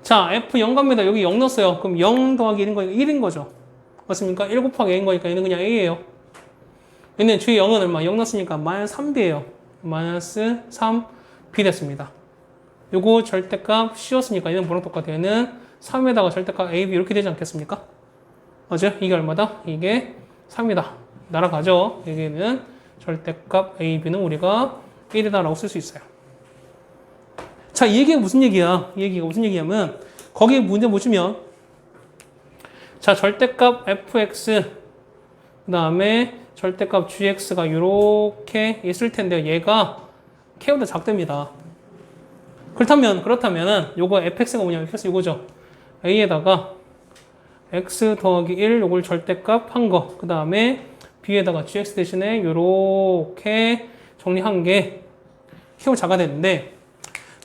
자, f0 갑니다. 여기 0 넣었어요. 그럼 0 더하기 1인 거니까 1인 거죠. 맞습니까? 1 곱하기 a인 거니까 얘는 그냥 a예요. 얘는 g0은 얼마? 0 넣었으니까 마이너스 3b예요. 마이너스 3b 됐습니다. 요거 절대값 씌웠으니까 얘는 뭐랑 똑같아요? 얘는 3에다가 절대값 ab 이렇게 되지 않겠습니까? 맞아요? 이게 얼마다? 이게 3이다. 날아가죠? 여기는 절대값 ab는 우리가 1이다라고 쓸 수 있어요. 자, 이 얘기가 무슨 얘기야? 이 얘기가 무슨 얘기냐면 거기에 문제 보시면 자, 절대값 fx 그 다음에 절대값 gx가 이렇게 있을 텐데 얘가 k보다 작답니다. 그렇다면 요거 fx가 뭐냐면 fx 이거죠. a에다가 x 더하기 1 요걸 절대값 한 거 그 다음에 b에다가 gx 대신에 요렇게 정리한 게 k보다 작아야 되는데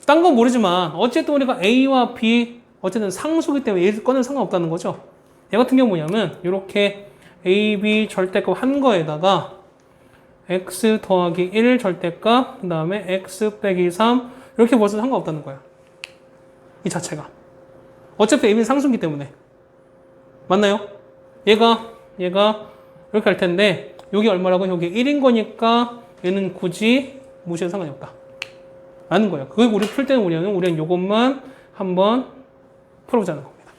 딴 건 모르지만 어쨌든 우리가 a와 b 어쨌든 상수기 때문에 얘를 꺼내도 상관없다는 거죠. 얘 같은 경우 뭐냐면 이렇게 a, b 절대값 한 거에다가 x 더하기 1 절대값 그 다음에 x 빼기 3 이렇게 벌써 상관없다는 거야. 이 자체가. 어차피 ab는 상수기 때문에. 맞나요? 얘가 이렇게 할 텐데 여기 얼마라고? 여기 1인 거니까 얘는 굳이 무시해도 상관이 없다. 라는 거예요. 그걸 우리 풀 때는 우리는 요것만 한번 풀어보자는 겁니다.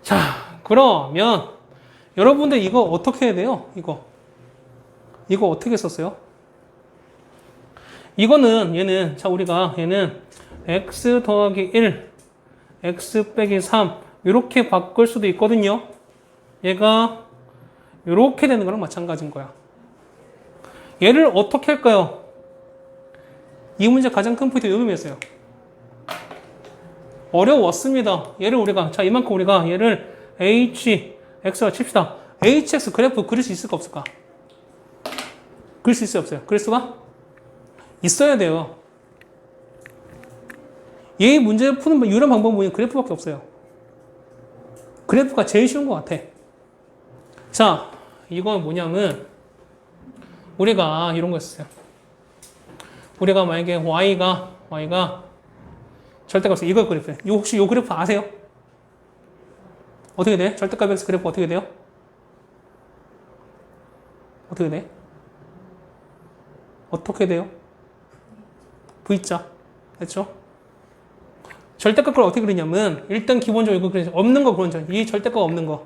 자, 그러면 여러분들 이거 어떻게 해야 돼요? 이거 어떻게 썼어요? 이거는 얘는 자 우리가 얘는 x 더하기 1 x 빼기 3 이렇게 바꿀 수도 있거든요. 얘가 이렇게 되는 거랑 마찬가지인 거야. 얘를 어떻게 할까요? 이 문제 가장 큰 포인트 요놈이었어요. 어려웠습니다. 얘를 우리가 자 이만큼 우리가 얘를 hx가 칩시다. hx 그래프 그릴 수 있을까 없을까? 그릴 수 있어요 없어요? 그릴 수가 있어야 돼요. 얘 문제 푸는 유일한 방법은 뭐냐? 그래프밖에 없어요. 그래프가 제일 쉬운 것 같아. 자, 이건 뭐냐면 우리가 이런 거였어요. 우리가 만약에 y가 절대값 이거 그래프예요. 혹시 이 그래프 아세요? 어떻게 돼? 절대값 x 그래프 어떻게 돼요? 어떻게 돼? 어떻게 돼요? V자. 됐죠? 절대값을 어떻게 그리냐면 일단 기본적으로 이거 그리죠. 없는 거 그런죠. 이 절대값 없는 거.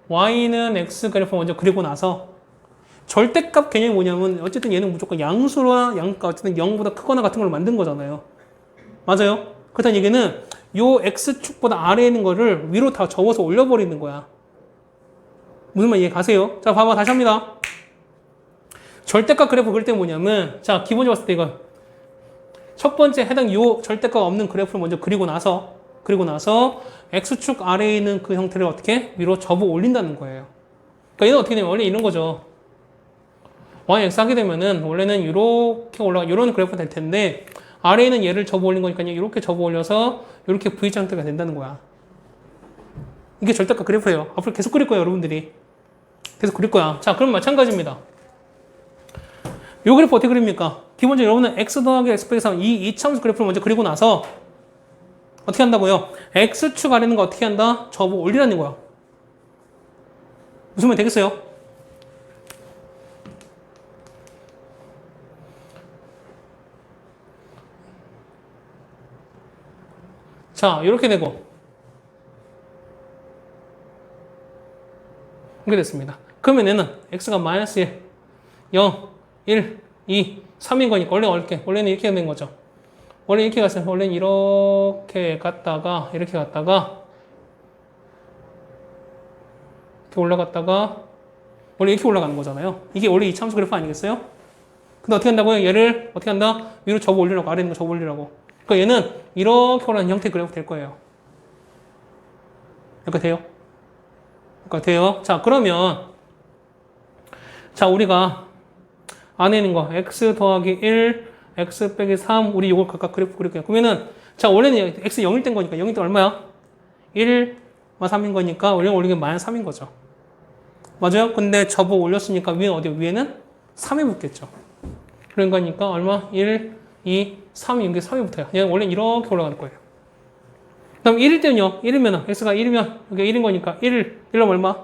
y는 x 그래프 먼저 그리고 나서 절대값 개념이 뭐냐면 어쨌든 얘는 무조건 양수나 양가 어쨌든 0보다 크거나 같은 걸 만든 거잖아요. 맞아요? 그렇다는 얘기는 요 x축보다 아래에 있는 거를 위로 다 접어서 올려버리는 거야. 무슨 말 이해 가세요? 자, 봐봐. 다시 합니다. 절대값 그래프 그릴 때 뭐냐면 자, 기본적으로 봤을 때 이거 첫 번째 해당 요 절대값 없는 그래프를 먼저 그리고 나서 x축 아래에 있는 그 형태를 어떻게 위로 접어 올린다는 거예요. 그러니까 얘는 어떻게 되면 원래 이런 거죠. yx 하게 되면은 원래는 이렇게 올라가 이런 그래프가 될 텐데 아래에 있는 얘를 접어 올린 거니까 이렇게 접어 올려서 이렇게 V자 형태가 된다는 거야. 이게 절대값 그래프예요. 앞으로 계속 그릴 거예요, 여러분들이. 계속 그릴 거야. 자, 그럼 마찬가지입니다. 요 그래프 어떻게 그립니까? 기본적으로 여러분은 x 더하기 x 빼기 3 이 이차함수 그래프를 먼저 그리고 나서 어떻게 한다고요? x축 아래는 거 어떻게 한다? 접어 올리라는 거야. 무슨 말 되겠어요? 자, 이렇게 되고 이렇게 됐습니다. 그러면 얘는 x가 마이너스 1, 0, 1, 2, 3인 거니까 원래는 이렇게 된 거죠. 원래 이렇게 갔어요. 원래는 이렇게 갔다가 이렇게 올라갔다가 원래 이렇게 올라가는 거잖아요. 이게 원래 이차함수 그래프 아니겠어요? 근데 어떻게 한다고요? 얘를 어떻게 한다? 위로 접어 올리라고, 아래 있는 거 접어 올리라고. 그러니까 얘는 이렇게 올라가는 형태의 그래프 될 거예요. 그러니까 돼요? 그러니까 돼요? 자, 그러면 자, 우리가 안에 있는 거 x 더하기 1, x 빼기 3 우리 이걸 각각 그래프 그릴게요. 그러면은 자, 원래는 x 0일 땐 거니까 0일 때 얼마야? 1, 3인 거니까 원래 올리면 마이너스 3인 거죠. 맞아요? 근데 접어 올렸으니까 위에는 어디요? 위에는 3이 붙겠죠. 그런 거니까 얼마? 1, 2, 3이 이게 3이 붙어요. 얘는 원래 이렇게 올라가는 거예요. 그다음 1일 때는요. 1이면 x가 1이면 이게 1인 거니까 1은 얼마?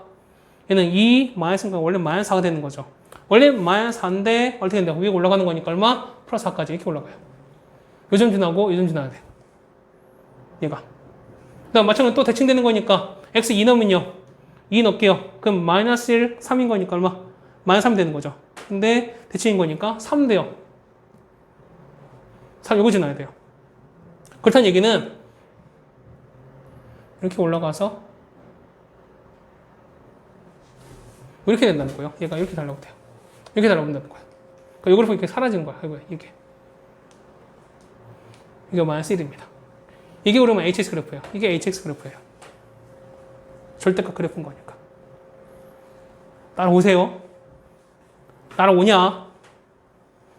얘는 2 마이너스니까 원래 마이너스 4가 되는 거죠. 원래 마이너스 4인데 어떻게 된다? 위에 올라가는 거니까 얼마? 플러스 4까지 이렇게 올라가요. 요점 지나고 요점 지나야 돼요. 얘가. 그다음 마찬가지로 또 대칭되는 거니까 x 2 넣으면요. 2 넣을게요. 그럼 마이너스 1, 3인 거니까 얼마? 마이너스 3 되는 거죠. 근데 대칭인 거니까 3 돼요. 3 요거 지나야 돼요. 그렇다는 얘기는 이렇게 올라가서 이렇게 된다는 거예요. 얘가 이렇게 달라고 돼요. 이렇게 달라붙는다는 거야. 그러니까 이걸 보니까 이렇게 사라진 거야. 이게. 이게 마이너스 1입니다. 이게 그러면 hx 그래프예요. 이게 hx 그래프예요. 절대값 그래프인 거니까. 따라오세요. 따라오냐?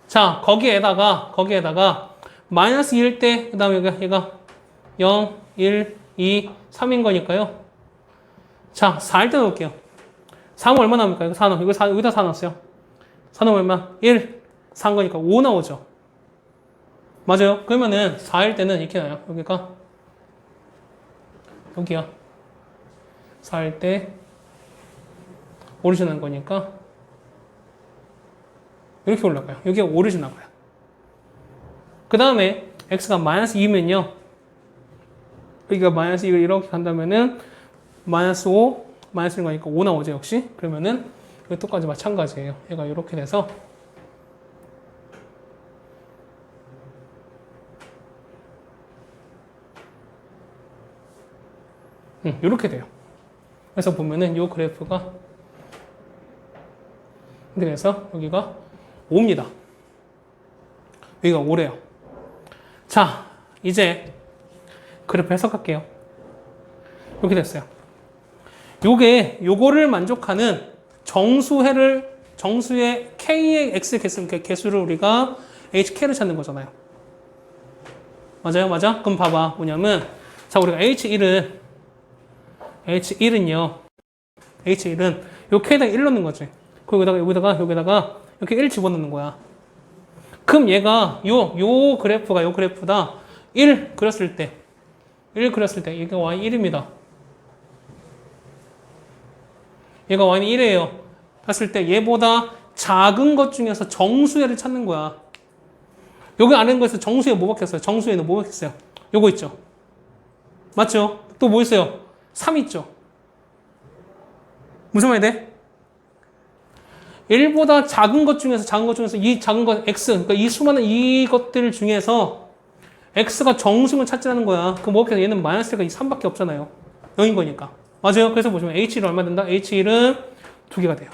자, 거기에다가 마이너스 2일 때 그 다음에 얘가 0, 1, 2, 3인 거니까요. 자, 4일 때 넣을게요. 3은 얼마 나옵니까? 이거 4 넣어. 여기다 4 넣었어요. 4 넣으면 얼마? 1, 4인 거니까 5 나오죠. 맞아요. 그러면은 4일 때는 이렇게 나요. 여기야. 4일 때 오리지널 거니까 이렇게 올라가요. 여기가 오리지널 거야. 그 다음에 x가 마이너스 2면요. 여기가 마이너스 2를 이렇게 간다면은 마이너스 5, 마이너스 1 거니까 5 나오죠, 역시. 그러면은 이것도까지 마찬가지예요. 얘가 이렇게 돼서 이렇게 돼요. 그래서 보면은 이 그래프가 그래서 여기가 5입니다. 여기가 5래요. 자, 이제 그래프 해석할게요. 이렇게 됐어요. 요거를 만족하는 정수의 K의 X 개수를 우리가 HK를 찾는 거잖아요. 맞아요? 맞아? 그럼 봐봐. 뭐냐면, 자, 우리가 H1은요, 요 K에다가 1 넣는 거지. 그리고 여기다가 이렇게 1 집어넣는 거야. 그럼 얘가, 요 그래프다. 1 그렸을 때, 이게 Y1입니다. 얘가 Y는 1이에요. 했을 때 얘보다 작은 것 중에서 정수애를 찾는 거야. 여기 안에 있는 거에서 정수애 뭐 박혔어요? 정수애는 뭐 박혔어요? 요거 있죠? 맞죠? 또 뭐 있어요? 3 있죠? 무슨 말이 돼? 1보다 작은 것 중에서 이 작은 것 X, 그러니까 이 수많은 이것들 중에서 X가 정수를 찾자는 거야. 그럼 뭐 박혀서 얘는 마이너스가 이 3밖에 없잖아요. 0인 거니까. 맞아요? 그래서 보시면 H1은 얼마 된다? H1은 2개가 돼요.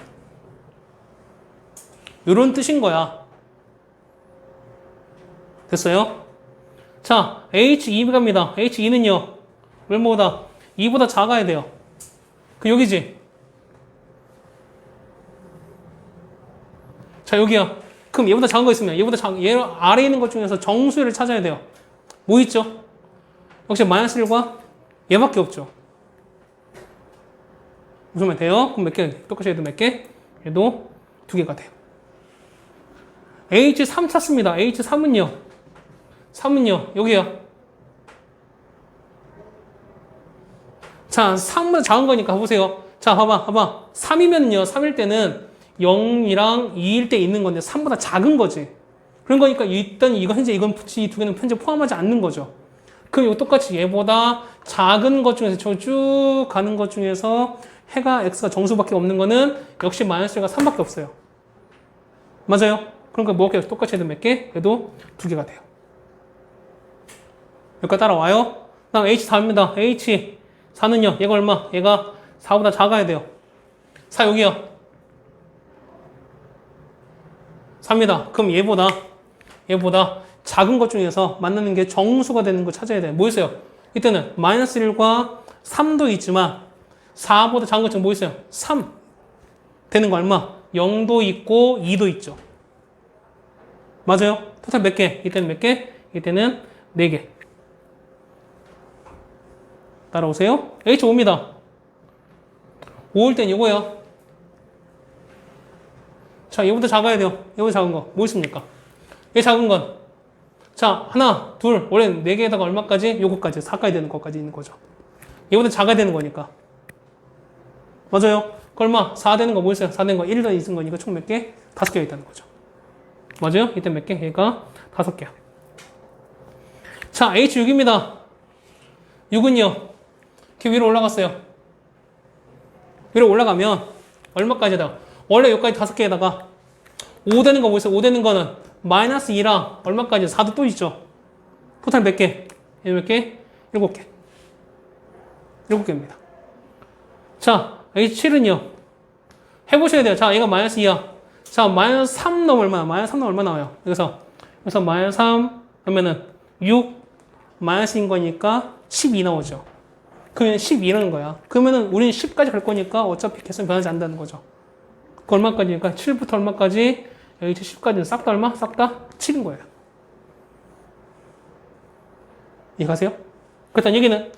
요런 뜻인 거야. 됐어요? 자, H2 갑니다. H2는요, 얼마보다? 2보다 작아야 돼요. 그 여기지? 자, 여기야. 그럼 얘보다 작은 거 있으면 얘 아래에 있는 것 중에서 정수를 찾아야 돼요. 뭐 있죠? 역시 마이너스 1과 얘밖에 없죠. 무슨 돼요? 그럼 몇 개? 똑같이 해도 몇 개? 얘도 2개가 돼요. H3 찾습니다. H3은요. 3은요. 여기요. 자, 3보다 작은 거니까 보세요. 자, 봐봐. 3이면요. 3일 때는 0이랑 2일 때 있는 건데 3보다 작은 거지. 그런 거니까 일단 이 두 개는 현재 포함하지 않는 거죠. 그럼 이거 똑같이 얘보다 작은 것 중에서 쭉 가는 것 중에서 해가 X가 정수밖에 없는 거는 역시 마이너스가 3밖에 없어요. 맞아요? 그러니까 뭐 똑같이 해도 몇 개? 그래도 2개가 돼요. 여기까지 따라와요. 다음 H4입니다. H4는요. 얘가 얼마? 얘가 4보다 작아야 돼요. 4 여기요. 4입니다. 그럼 얘보다 작은 것 중에서 만나는 게 정수가 되는 거 찾아야 돼요. 뭐 있어요? 이때는 마이너스 1과 3도 있지만 4보다 작은 것 중에 뭐 있어요? 3 되는 거 얼마? 0도 있고 2도 있죠. 맞아요? 토탈 몇 개? 이때는 몇 개? 이때는 4개. 따라오세요. H5입니다. 5일 땐 이거예요. 자, 얘보다 작아야 돼요. 얘보다 작은 거. 뭐 있습니까? 얘 작은 건. 자, 하나, 둘. 원래 4개에다가 얼마까지? 요거까지. 4까지 되는 것까지 있는 거죠. 얘보다 작아야 되는 거니까. 맞아요? 그 얼마? 4 되는 거 뭐 있어요? 4 되는 거 1더 있는 거니까 총 몇 개? 5개가 있다는 거죠. 맞아요? 이때 몇 개? 얘가 5개야. 자, H6입니다. 6은요. 이렇게 위로 올라갔어요. 위로 올라가면 얼마까지다? 원래 여기까지 5개에다가 5 되는 거 뭐 있어요? 5 되는 거는 마이너스 2랑 얼마까지? 4도 또 있죠. 토탈 몇 개? 얘 몇 개? 7개. 7개입니다. 자, H7은요. 해보셔야 돼요. 자, 얘가 마이너스 2야. 자, 마이너스 3 넣으면 얼마나? 마이너스 3 넣으면 얼마 나와요? 여기서 마이너스 3 하면은 6 마이너스인 거니까 12 나오죠. 그러면 12라는 거야. 그러면은 우리는 10까지 갈 거니까 어차피 개수는 변하지 않는다는 거죠. 그 얼마까지니까 7부터 얼마까지? H10까지는 싹 다 얼마? 싹 다 7인 거예요. 이해가세요? 그렇다는 얘기는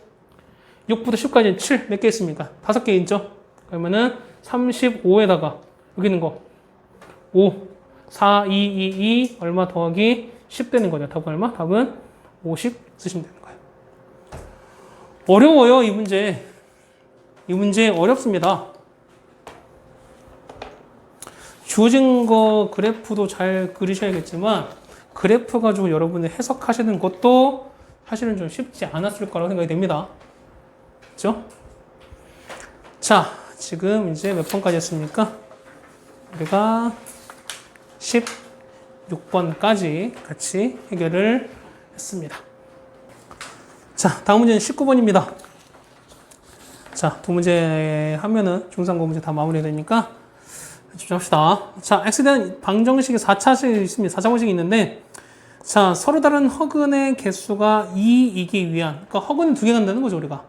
6부터 10까지는 7 몇 개 있습니까? 5개 있죠? 그러면은 35에다가 여기 있는 거 5, 4, 2, 2, 2 얼마 더하기 10 되는 거죠. 답은 얼마? 답은 50 쓰시면 되는 거예요. 어려워요, 이 문제. 이 문제 어렵습니다. 주어진 거 그래프도 잘 그리셔야겠지만 그래프 가지고 여러분이 해석하시는 것도 사실은 좀 쉽지 않았을 거라고 생각이 됩니다. 그렇죠? 자, 지금 이제 몇 번까지 했습니까? 우리가 16번까지 같이 해결을 했습니다. 자, 다음 문제는 19번입니다. 자, 두 문제 하면은 중상고 문제 다 마무리되니까 집중합시다. 자, x에 대한 방정식이 4차식이 있습니다. 4차 방식이 있는데, 자, 서로 다른 허근의 개수가 2이기 위한, 그러니까 허근 두 개 간다는 거죠, 우리가.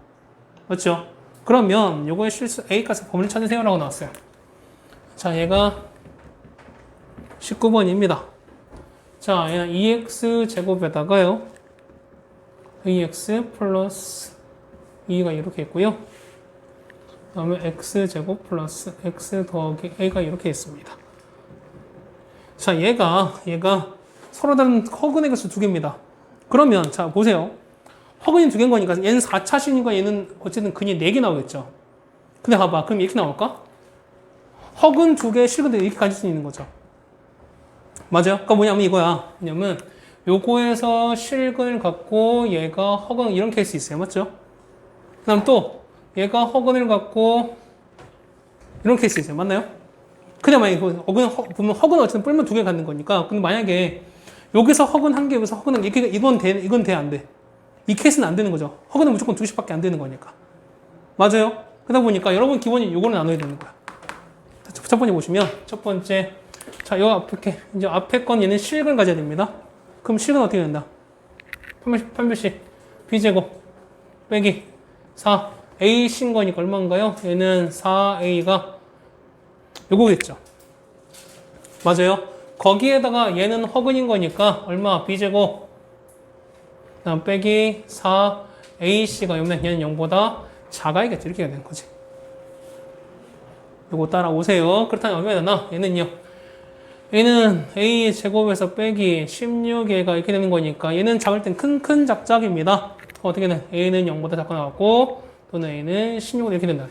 맞죠? 그러면 요거의 실수 A 값의 범위를 찾으세요라고 나왔어요. 자, 얘가 19번입니다. 자, 얘는 2x 제곱에다가요. ax 플러스 2가 이렇게 있고요. 그 다음에 x제곱 플러스 x 더하기 a가 이렇게 있습니다. 자, 얘가 서로 다른 허근의 개수 두 개입니다. 그러면 자, 보세요. 허근이 두 개인 거니까 얘는 4차식이니까 얘는 어쨌든 근이 4개 나오겠죠. 근데 봐봐. 그럼 이렇게 나올까? 허근 두 개, 실근 두 개 이렇게 가질 수 있는 거죠. 맞아요? 그러니까 뭐냐면 이거야. 뭐냐면 요거에서 실근을 갖고 얘가 허근 이런 케이스 있어요. 맞죠? 그 다음 또 얘가 허근을 갖고 이런 케이스 있어요. 맞나요? 그냥 만약에 보면 허근 어쨌든 뿔만 두 개 갖는 거니까. 근데 만약에 여기서 허근 한 개, 여기서 허근 한 개, 이건 돼, 안 돼? 이 케이스는 안 되는 거죠. 허근은 무조건 2식밖에 안 되는 거니까. 맞아요? 그러다 보니까 여러분 기본이 요거를 나눠야 되는 거야. 첫 번째 보시면, 첫 번째. 자, 요 이제 앞에 건 얘는 실근 가져야 됩니다. 그럼 실근 어떻게 된다? 판별식 b제곱 빼기 4. a 신 거니까 얼마인가요? 얘는 4a가 요거겠죠. 맞아요? 거기에다가 얘는 허근인 거니까 얼마? b제곱 그다음 빼기 4ac가 얘는 0보다 작아야겠죠. 이렇게 해야 되는 거지. 요거 따라오세요. 그렇다면 얼마나 되나? 얘는 a 제곱에서 빼기 16a가 이렇게 되는 거니까 얘는 작을 땐 큰 작작입니다. 어떻게 된? a는 0보다 작고 나왔고 또는 a는 16으로 이렇게 된다.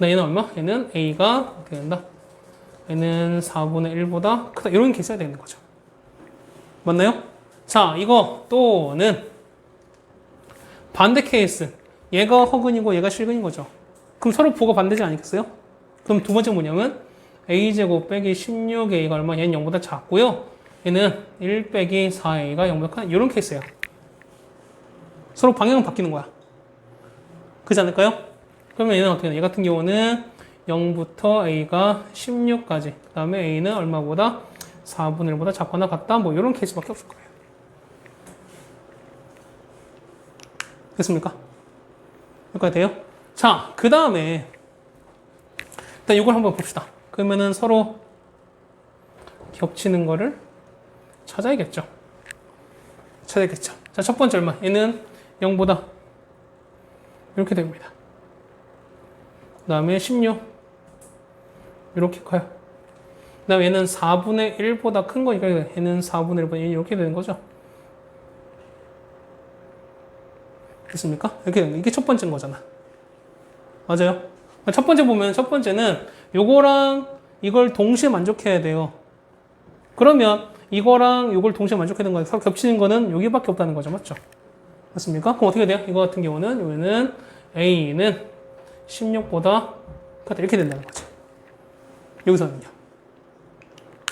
얘는 얼마? 얘는 a가 어떻게 된다? 얘는 4분의 1보다 크다. 이런 게 있어야 되는 거죠. 맞나요? 자, 이거 또는 반대 케이스. 얘가 허근이고 얘가 실근인 거죠. 그럼 서로 부호가 반대지 아니겠어요? 그럼 두 번째 뭐냐면 a제곱 빼기 16a가 얼마? 얘는 0보다 작고요. 얘는 1 빼기 4a가 0보다 크다. 이런 케이스예요. 서로 방향은 바뀌는 거야. 그렇지 않을까요? 그러면 얘는 어떻게 되나? 얘 같은 경우는 0부터 a가 16까지. 그 다음에 a는 얼마보다? 4분의 1보다 작거나 같다. 뭐 이런 케이스밖에 없을 거예요. 됐습니까? 여기까지 돼요? 자, 그 다음에 일단 이걸 한번 봅시다. 그러면은 서로 겹치는 거를 찾아야겠죠. 자, 첫 번째 얼마? 얘는 0보다 이렇게 됩니다. 그 다음에 16 이렇게 커요. 그 다음에 얘는 4분의 1보다 큰 거니까 얘는 4분의 1보다 이렇게 되는 거죠. 됐습니까? 이렇게 되는 거. 이게 첫 번째인 거잖아. 맞아요? 첫 번째 보면 첫 번째는 요거랑 이걸 동시에 만족해야 돼요. 그러면 이거랑 이걸 동시에 만족해야 되는 거예요. 서로 겹치는 거는 여기밖에 없다는 거죠. 맞죠? 맞습니까? 그럼 어떻게 돼요? 이거 같은 경우는 여기는 A는 16보다 크다. 이렇게 된다는 거죠. 여기서는요.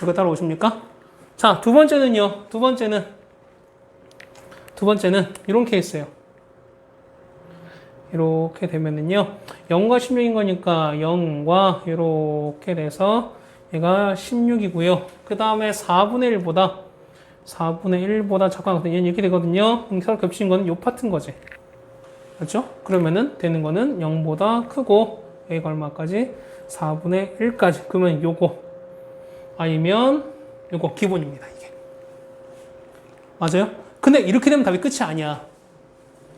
이거 따라오십니까? 자, 두 번째는요. 두 번째는 이런 케이스예요. 이렇게 되면은요. 0과 16인 거니까 0과 이렇게 돼서 얘가 16이고요. 그 다음에 4분의 1보다 작거나 얘는 이렇게 되거든요. 서로 겹치는 거는 요 파트인 거지. 그렇죠? 그러면은 되는 거는 0보다 크고 A가 얼마까지? 4분의 1까지. 그러면 요거 아니면 요거 기본입니다. 이게. 맞아요? 근데 이렇게 되면 답이 끝이 아니야.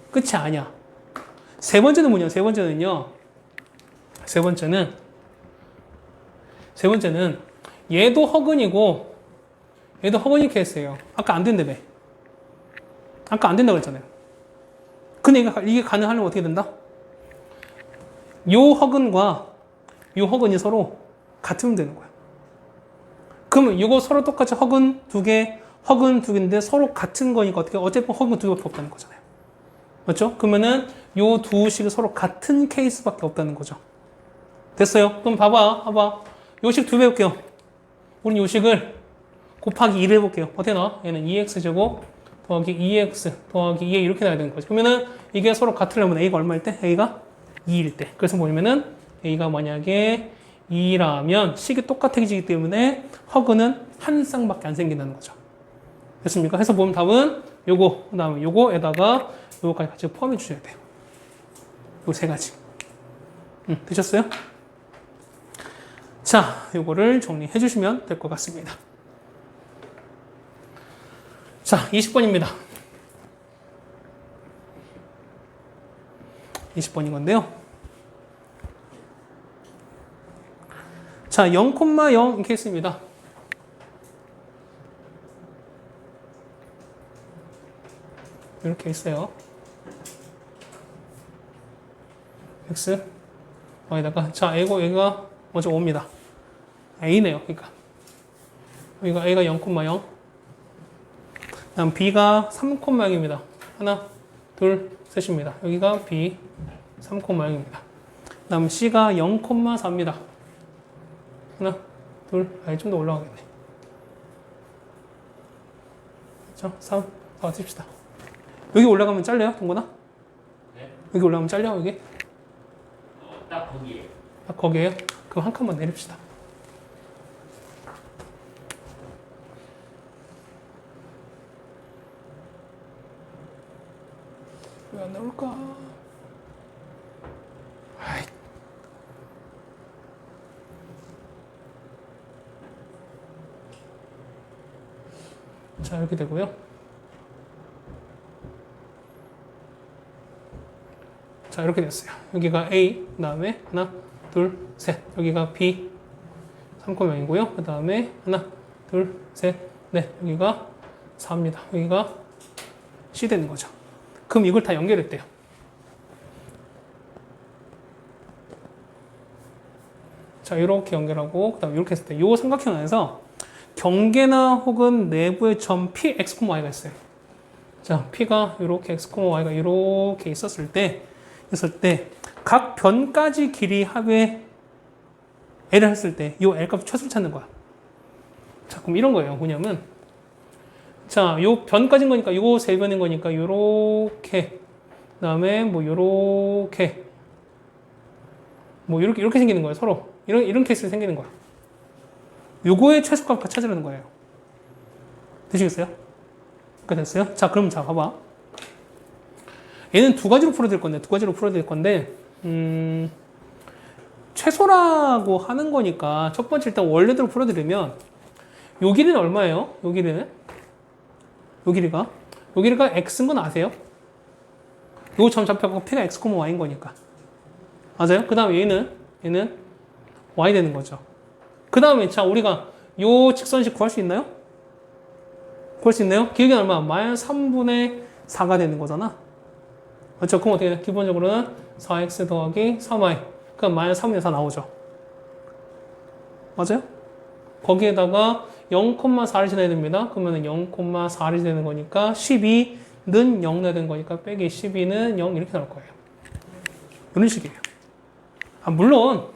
끝이 아니야. 세 번째는 뭐냐? 세 번째는 얘도 허근이고 얘도 허근이 케이스예요. 아까 안 된다며. 아까 안 된다고 했잖아요. 근데 이게 가능하려면 어떻게 된다? 요 허근과 요 허근이 서로 같으면 되는 거야. 그러면 이거 서로 똑같이 허근 두 개인데 서로 같은 거니까 어쨌든 허근 두 개밖에 없다는 거잖아요. 맞죠? 그러면은 요 두 식이 서로 같은 케이스밖에 없다는 거죠. 됐어요? 그럼 봐봐. 요 식 두 배 해볼게요. 우린 요 식을 곱하기 2를 해볼게요. 어떻게 나와? 얘는 2x제곱 더하기 2x 더하기 2a 이렇게 나와야 되는 거죠. 그러면은 이게 서로 같으려면 a가 얼마일 때? a가 2일 때. 그래서 뭐냐면은 A가 만약에 2라면 식이 똑같아지기 때문에 허그는 한 쌍밖에 안 생긴다는 거죠. 됐습니까? 해서 보면 답은 요거, 그 다음에 요거에다가 요거까지 같이 포함해 주셔야 돼요. 요 세 가지. 되셨어요? 자, 요거를 정리해 주시면 될 것 같습니다. 자, 20번입니다. 20번인 건데요. 자, 0,0 케이스입니다. 이렇게 있어요. x, y다가 자, 얘가 먼저 5입니다. a네요. 그러니까 여기가 a가 0,0, 다음 b가 3,0입니다. 하나, 둘, 셋입니다. 여기가 b 3,0입니다. 다음 c가 0,4입니다. 하나, 둘, 좀 더 올라가겠네. 그렇죠? 3, 4 칩시다. 여기 올라가면 잘려요, 동건아? 네? 여기 올라가면 잘려, 여기? 딱 거기에. 딱 거기에요? 그럼 한 칸만 내립시다. 왜 안 나올까? 아이. 자, 이렇게 되고요. 자, 이렇게 됐어요. 여기가 A, 그 다음에 하나, 둘, 셋. 여기가 B, 3,0이고요. 그 다음에 하나, 둘, 셋, 넷. 여기가 4입니다. 여기가 C 되는 거죠. 그럼 이걸 다 연결했대요. 자, 이렇게 연결하고, 그 다음에 이렇게 했을 때, 이 삼각형 안에서 경계나 혹은 내부의 점 P, X, Y가 있어요. 자, P가 이렇게 X, Y가 이렇게 있었을 때, 각 변까지 길이 합의 L을 했을 때, 이 L 값 최소를 찾는 거야. 자, 그럼 이런 거예요. 뭐냐면, 자, 요 변까지인 거니까, 요거 세 변인 거니까, 요렇게, 그 다음에 뭐, 요렇게, 뭐, 이렇게 생기는 거예요. 서로. 이런 케이스가 생기는 거야. 요거의 최소값 찾으라는 거예요. 되시겠어요? 그러니까 됐어요? 자, 그럼 자, 봐봐. 얘는 두 가지로 풀어드릴 건데, 최소라고 하는 거니까, 첫 번째 일단 원래대로 풀어드리면, 요 길이는 얼마예요? 요 길이가 x인 건 아세요? 요 점 잡혀갖고 p가 x, y인 거니까. 맞아요? 그 다음에 얘는 y 되는 거죠. 그 다음에 자, 우리가 요 직선식 구할 수 있나요? 구할 수 있나요? 길이가 얼마? 마이너스 3분의 4가 되는 거잖아. 그렇죠? 그럼 어떻게 돼? 기본적으로는 4x 더하기 3y. 그럼 마이너스 3분의 4 나오죠. 맞아요? 거기에다가 0,4를 지나야 됩니다. 그러면 0,4를 지나는 거니까 12는 0 나야 되는 거니까 빼기 12는 0 이렇게 나올 거예요. 이런 식이에요. 아, 물론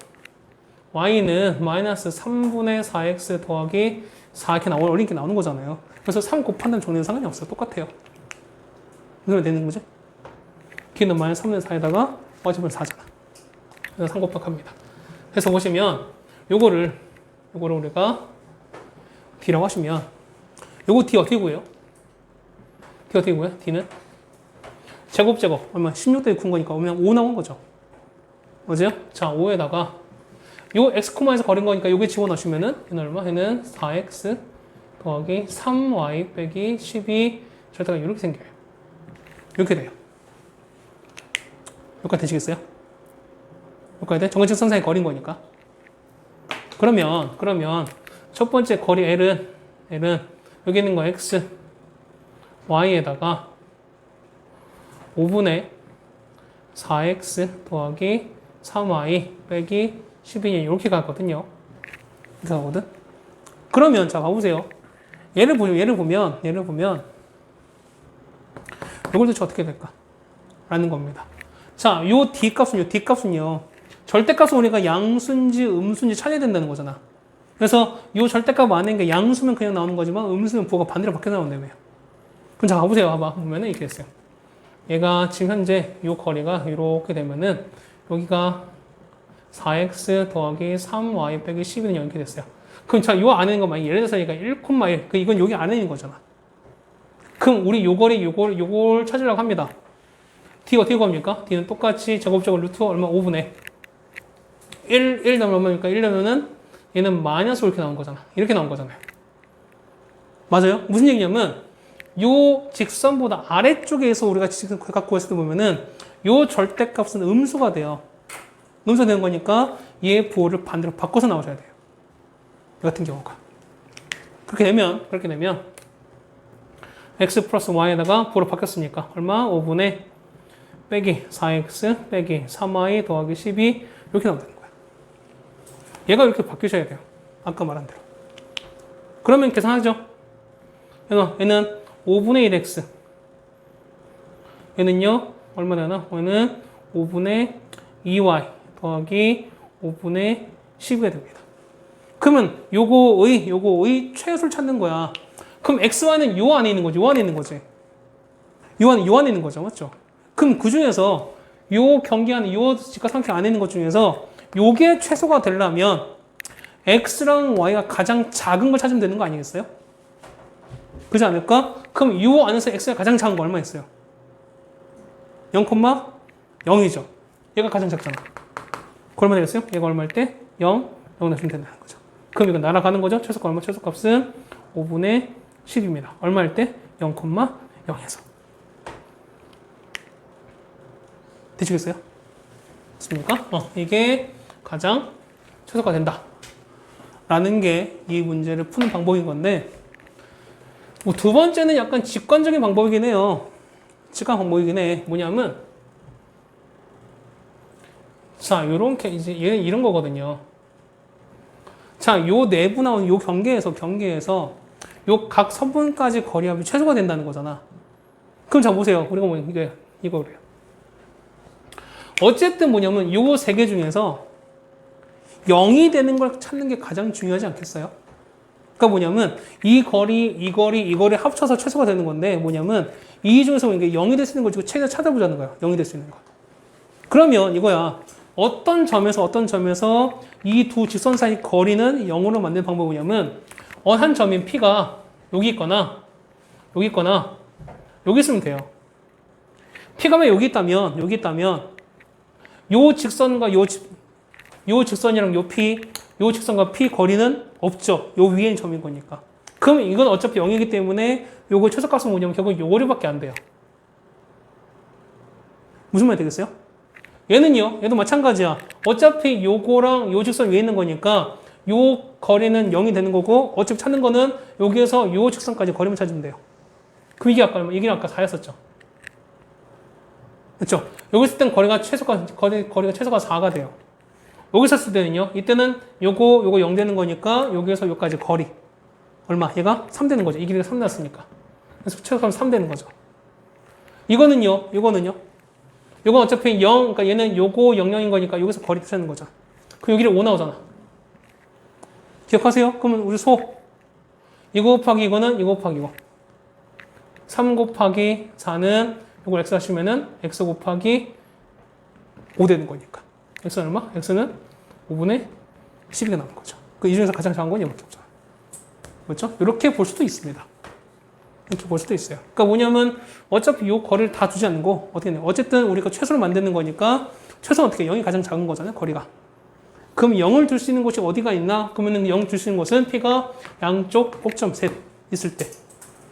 y는 마이너스 3분의 4x 더하기 4 이렇게 어린 게 나오는 거잖아요. 그래서 3 곱한다는 종류는 상관이 없어요. 똑같아요. 이거면 되는 거죠? 길이는 마이너스 3분의 4에다가 y집은 4잖아. 그래서 3 곱합니다. 그래서 보시면 요거를 우리가 d라고 하시면 요거 d 어떻게 구해요? d 어떻게 구해요? d는 제곱 얼마? 16 더하기 9인 거니까 그냥 5 나온 거죠. 맞아요? 자, 5에다가 요 x, 에서 거린 거니까 요게 집어넣으시면은 얘는 얼마? 얘는 4x 더하기 3y 빼기 12 절대가 이렇게 생겨요. 이렇게 돼요. 여기까지 되시겠어요? 여기까지 돼? 정해진 선 사이 거린 거니까. 그러면 첫 번째 거리 L은 여기 있는 거 x, y에다가 5분의 4x 더하기 3y 빼기 12는 이렇게 가거든요. 이렇게 가거든. 그러면 자 봐보세요. 얘를 보면 이걸 도대체 어떻게 될까? 라는 겁니다. 자, 요 D값은요. 절대값은 우리가 양수인지 음수인지 찾아야 된다는 거잖아. 그래서 요 절대값 안에 있는 게 양수면 그냥 나오는 거지만 음수면 부호가 반대로 바뀌어 나온다며요. 그럼 자, 가보세요. 봐봐. 보면은 이렇게 됐어요. 얘가 지금 현재 요 거리가 이렇게 되면은 여기가 4x 더하기 3y 빼기 12는 이렇게 됐어요. 그럼 자, 요 안에 있는 거 만약 예를 들어서 얘가 1,1, 이건 여기 안에 있는 거잖아. 그럼 우리 요걸 찾으려고 합니다. d 어떻게 구합니까? d는 똑같이 제곱적으로 루트 얼마? 5분의 1 넣으면 얼마니까? 1 넣으면은 얘는 마이너스 이렇게 나온 거잖아. 이렇게 나온 거잖아요. 맞아요? 무슨 얘기냐면 요 직선보다 아래쪽에서 우리가 지금 갖고 있을 때 보면은 요 절대값은 음수가 돼요. 음수가 되는 거니까 얘 부호를 반대로 바꿔서 나오셔야 돼요. 이 같은 경우가. 그렇게 되면 x 플러스 y에다가 부호로 바뀌었으니까 얼마? 5분의 빼기 4x 빼기 3y 더하기 12 이렇게 나오면 되는 거야. 얘가 이렇게 바뀌셔야 돼요. 아까 말한 대로. 그러면 계산하죠. 얘는 5분의 1x. 얘는요, 얼마 되나? 얘는 5분의 2y 더하기 5분의 12가 됩니다. 그러면 요거의 최소를 찾는 거야. 그럼 xy는 요 안에 있는 거지, 요 안에 있는 거지. 요 안에 있는 거죠, 맞죠? 그럼 그 중에서 요 경계하는 요 직각삼각 안에 있는 것 중에서 요게 최소가 되려면 x랑 y가 가장 작은 걸 찾으면 되는 거 아니겠어요? 그렇지 않을까? 그럼 요 안에서 x가 가장 작은 거 얼마 있어요? 0,0이죠. 얘가 가장 작잖아. 그 얼마 되겠어요? 얘가 얼마일 때? 0 넣으면 된다는 거죠. 그럼 이거 날아가는 거죠? 최소값 얼마? 최소값은 5분의 10입니다. 얼마일 때? 0,0에서. 되시겠어요? 됐습니까? 이게 가장 최소가 된다. 라는 게 이 문제를 푸는 방법인 건데, 뭐 두 번째는 약간 직관적인 방법이긴 해요. 직관 방법이긴 해. 뭐냐면, 자, 요런 이제 얘는 이런 거거든요. 자, 요 내부 나온 요 경계에서 요 각 선분까지 거리합이 최소가 된다는 거잖아. 그럼 자 보세요. 우리가 뭐 이거 그래요. 어쨌든 뭐냐면 요 세 개 중에서 0이 되는 걸 찾는 게 가장 중요하지 않겠어요? 그러니까 뭐냐면 이 거리 합쳐서 최소가 되는 건데 뭐냐면 이 중에서 이게 0이 될 수 있는 걸 최대한 찾아보자는 거예요. 0이 될 수 있는 거. 그러면 이거야. 어떤 점에서 이 두 직선 사이 거리는 0으로 만드는 방법이 뭐냐면 한 점인 P가 여기 있거나 여기 있으면 돼요. P가 왜 여기 있다면 요 직선과 요 직선이랑 요 직선과 P 거리는 없죠. 요 위에 점인 거니까. 그럼 이건 어차피 0이기 때문에 요거 최소값은 뭐냐면 결국 요거리밖에 안 돼요. 무슨 말이 되겠어요? 얘도 마찬가지야. 어차피 요거랑 요 직선 위에 있는 거니까 요 거리는 0이 되는 거고 어차피 찾는 거는 여기에서 요 직선까지 거리만 찾으면 돼요. 그럼 이게 아까 4였었죠. 그렇죠? 여기 있을 땐 거리가 최소가 4가 돼요. 여기 있었을 때는요. 이때는 요거 0 되는 거니까 여기에서 여기까지 거리 얼마? 얘가 3 되는 거죠. 이 길이가 3 났으니까. 그래서 최소값은 3 되는 거죠. 이거는요. 요건 어차피 0, 그러니까 얘는 요거 0,0인 거니까 여기서 거리 찾는 거죠. 그럼 여기를 5 나오잖아. 기억하세요? 그러면 우리 이거 곱하기 이거는 이거 곱하기 이거. 3 곱하기 4는 이걸 x 하시면은 x 곱하기 5 되는 거니까. x는 얼마? x는 5분의 12가 나오는 거죠. 이 중에서 가장 작은 건 이거밖에 없잖아. 그렇죠? 이렇게 볼 수도 있습니다. 이렇게 볼 수도 있어요. 그러니까 뭐냐면 어차피 이 거리를 다 두지 않고 어떻게 해요? 어쨌든 우리가 최소를 만드는 거니까 최소는 어떻게 0이 가장 작은 거잖아요. 거리가. 그럼 0을 둘 수 있는 곳이 어디가 있나? 그러면 0 둘 수 있는 곳은 P가 양쪽 꼭점 셋 있을 때.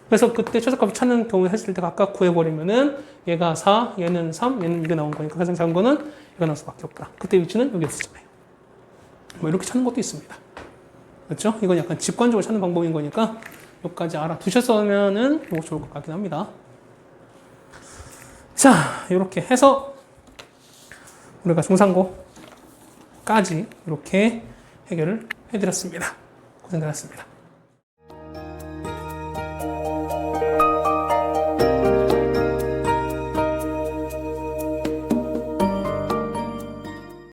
그래서 그때 최소값을 찾는 경우 했을 때 각각 구해버리면은 얘가 4, 얘는 3, 얘는 이게 나온 거니까 가장 작은 거는 이거 나올 수밖에 없다. 그때 위치는 여기 없었잖아요. 뭐 이렇게 찾는 것도 있습니다. 그렇죠? 이건 약간 직관적으로 찾는 방법인 거니까 여기까지 알아두셨으면은 이거 좋을 것 같긴 합니다. 자, 이렇게 해서 우리가 중상고까지 이렇게 해결을 해드렸습니다. 고생하셨습니다.